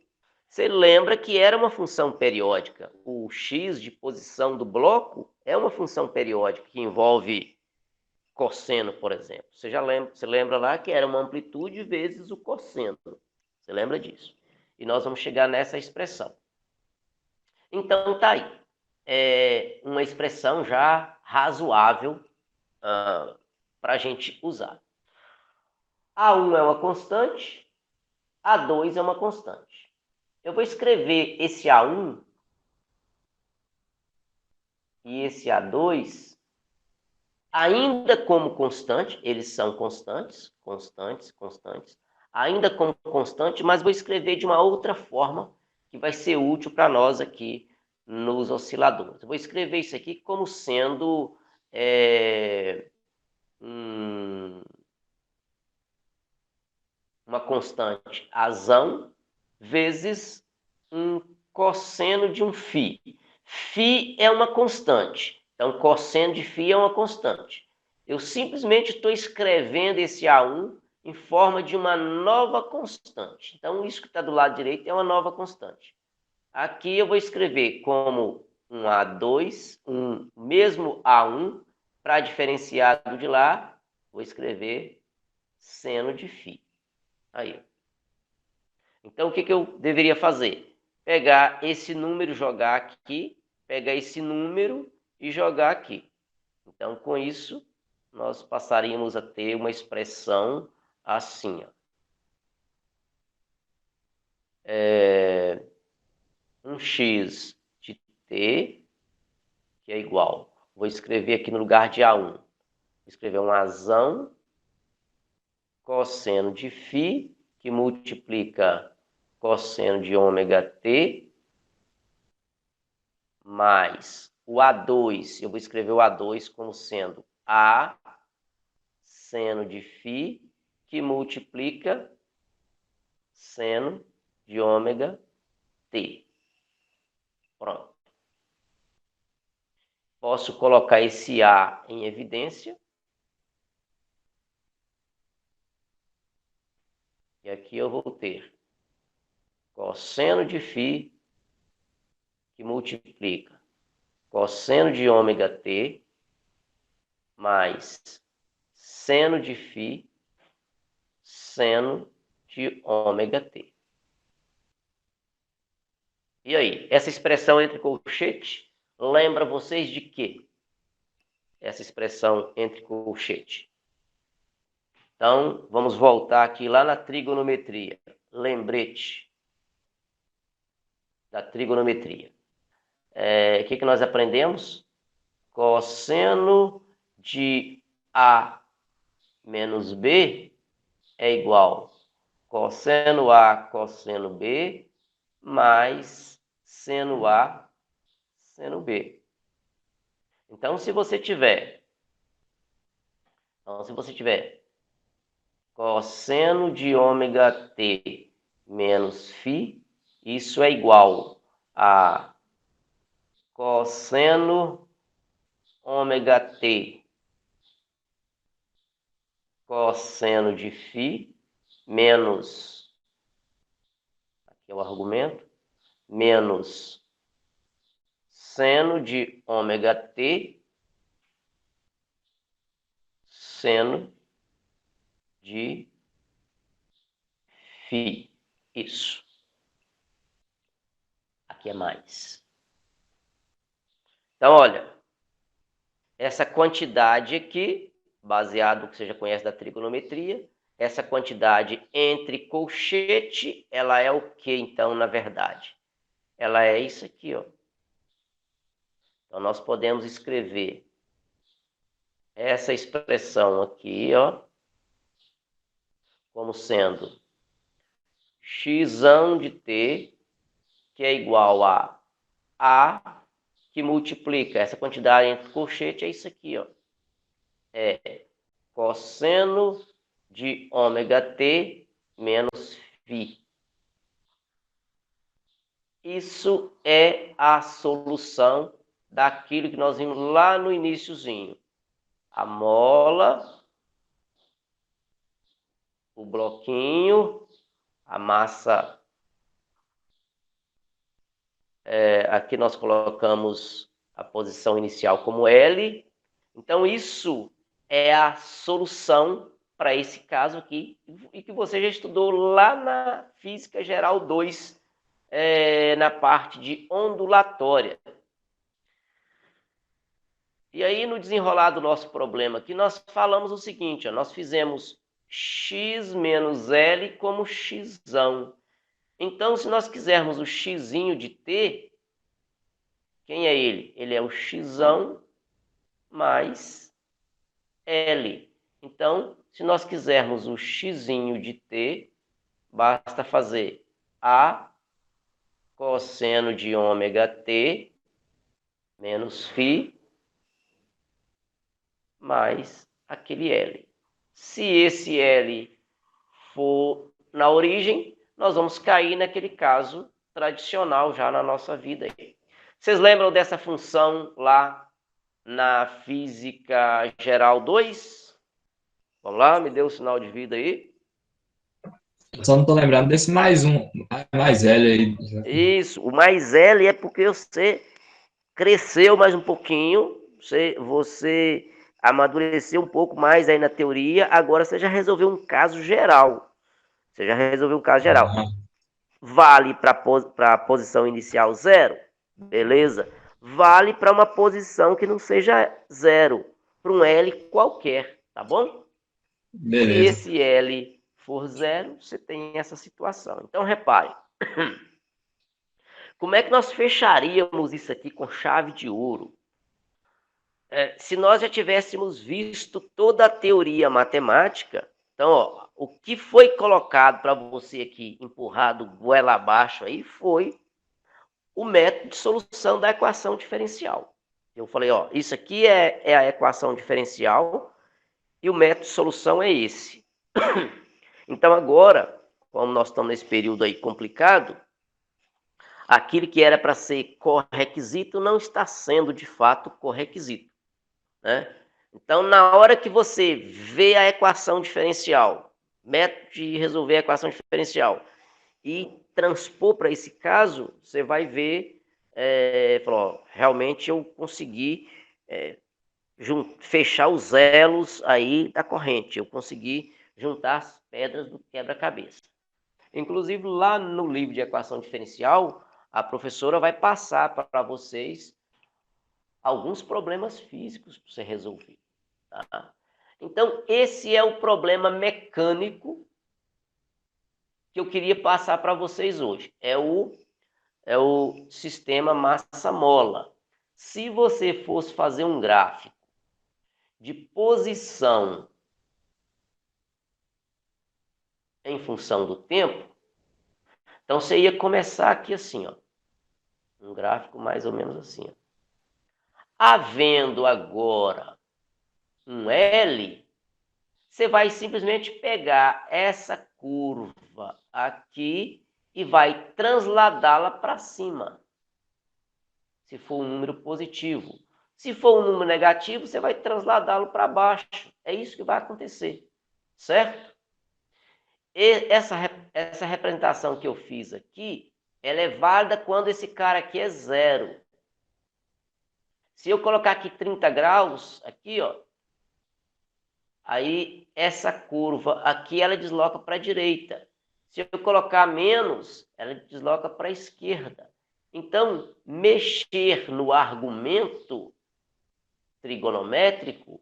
você lembra que era uma função periódica. O x de posição do bloco é uma função periódica que envolve cosseno, por exemplo. Você lembra lá que era uma amplitude vezes o cosseno. Você lembra disso? E nós vamos chegar nessa expressão. Então, tá aí. É uma expressão já razoável para a gente usar. A1 é uma constante, A2 é uma constante. Eu vou escrever esse A1 e esse A2 ainda como constante, eles são constantes, ainda como constante, mas vou escrever de uma outra forma que vai ser útil para nós aqui nos osciladores. Eu vou escrever isso aqui como sendo uma constante azão vezes um cosseno de um φ. Φ é uma constante. Então, cosseno de φ é uma constante. Eu simplesmente estou escrevendo esse A1 em forma de uma nova constante. Então, isso que está do lado direito é uma nova constante. Aqui eu vou escrever como um A2, um mesmo A1, para diferenciar do de lá, vou escrever seno de φ. Aí. Então, o que eu deveria fazer? Pegar esse número, jogar aqui, pegar esse número e jogar aqui. Então, com isso, nós passaríamos a ter uma expressão assim. Ó. Um x de t, que é igual. Vou escrever aqui no lugar de A1. Vou escrever um azão cosseno de φ, que multiplica cosseno de ômega t, mais o A2, eu vou escrever o A2 como sendo A seno de φ, que multiplica seno de ômega t. Pronto. Posso colocar esse A em evidência. E aqui eu vou ter cosseno de φ, que multiplica cosseno de ômega t, mais seno de φ, seno de ômega t. E aí, essa expressão entre colchete lembra vocês de quê? Essa expressão entre colchete. Então, vamos voltar aqui lá na trigonometria. Lembrete da trigonometria. O que nós aprendemos? Cosseno de A menos B é igual cosseno A cosseno B mais seno A seno B. Então, se você tiver cosseno de ômega t menos φ, isso é igual a cosseno ômega t cosseno de φ menos, aqui é o argumento, menos seno de ômega t seno de φ. Isso. Aqui é mais. Então, olha, essa quantidade aqui, baseado no que você já conhece da trigonometria, essa quantidade entre colchete, ela é o que, então, na verdade? Ela é isso aqui, ó. Então, nós podemos escrever essa expressão aqui, ó, como sendo x de t, que é igual a que multiplica essa quantidade entre colchete, é isso aqui, ó. É cosseno de ômega t menos φ. Isso é a solução daquilo que nós vimos lá no iniciozinho. A mola, o bloquinho, a massa. Aqui nós colocamos a posição inicial como L. Então, isso é a solução para esse caso aqui, e que você já estudou lá na Física Geral 2, na parte de ondulatória. E aí, no desenrolar do nosso problema aqui, nós falamos o seguinte, ó, nós fizemos x menos L como x. Então, se nós quisermos o x de t, quem é ele? Ele é o x mais L. Então, se nós quisermos o x de t, basta fazer a cosseno de ômega t menos φ mais aquele L. Se esse L for na origem, nós vamos cair naquele caso tradicional já na nossa vida. Vocês lembram dessa função lá na Física Geral 2? Vamos lá, me dê o sinal de vida aí. Eu só não tô lembrando desse mais L aí. Isso, o mais L é porque você cresceu mais um pouquinho, você amadureceu um pouco mais aí na teoria, agora você já resolveu um caso geral. Vale para a posição inicial 0? Beleza. Vale para uma posição que não seja 0, para um L qualquer, tá bom? Beleza. Se esse L for 0, você tem essa situação. Então, repare. Como é que nós fecharíamos isso aqui com chave de ouro? Se nós já tivéssemos visto toda a teoria matemática, então, ó, o que foi colocado para você aqui, empurrado goela abaixo aí, foi o método de solução da equação diferencial. Eu falei, ó, isso aqui é a equação diferencial e o método de solução é esse. Então, agora, como nós estamos nesse período aí complicado, aquilo que era para ser correquisito não está sendo, de fato, correquisito, né? Então, na hora que você vê a equação diferencial, método de resolver a equação diferencial, e transpor para esse caso, você vai ver, realmente eu consegui fechar os elos aí da corrente, eu consegui juntar as pedras do quebra-cabeça. Inclusive, lá no livro de equação diferencial, a professora vai passar para vocês alguns problemas físicos para você resolver. Tá? Então, esse é o problema mecânico que eu queria passar para vocês hoje. É o sistema massa-mola. Se você fosse fazer um gráfico de posição em função do tempo, então você ia começar aqui assim, ó, um gráfico mais ou menos assim, ó. Havendo agora um L, você vai simplesmente pegar essa curva aqui e vai transladá-la para cima, se for um número positivo. Se for um número negativo, você vai transladá-lo para baixo. É isso que vai acontecer, certo? E essa representação que eu fiz aqui, ela é válida quando esse cara aqui é zero. Se eu colocar aqui 30 graus, aqui, ó, aí essa curva aqui, ela desloca para a direita. Se eu colocar menos, ela desloca para a esquerda. Então, mexer no argumento trigonométrico,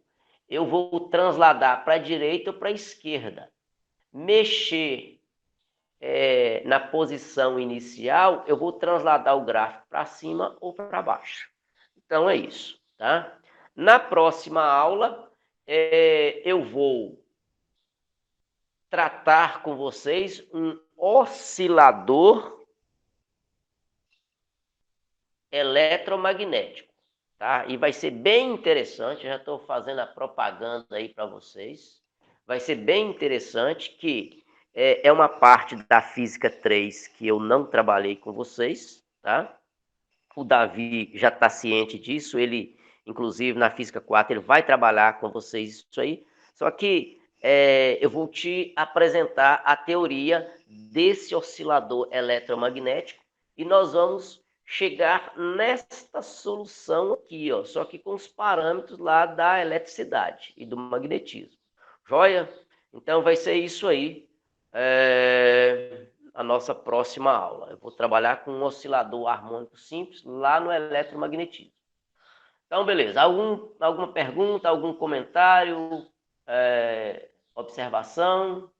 eu vou transladar para a direita ou para a esquerda. Mexer na posição inicial, eu vou transladar o gráfico para cima ou para baixo. Então, é isso, tá? Na próxima aula, eu vou tratar com vocês um oscilador eletromagnético, tá? E vai ser bem interessante, já estou fazendo a propaganda aí para vocês. Vai ser bem interessante, que é uma parte da física 3 que eu não trabalhei com vocês, tá? O Davi já está ciente disso, ele, inclusive, na física 4, ele vai trabalhar com vocês isso aí. Só que eu vou te apresentar a teoria desse oscilador eletromagnético e nós vamos chegar nesta solução aqui, ó, só que com os parâmetros lá da eletricidade e do magnetismo. Joia? Então vai ser isso aí. A nossa próxima aula. Eu vou trabalhar com um oscilador harmônico simples lá no eletromagnetismo. Então, beleza. Alguma pergunta, algum comentário, observação?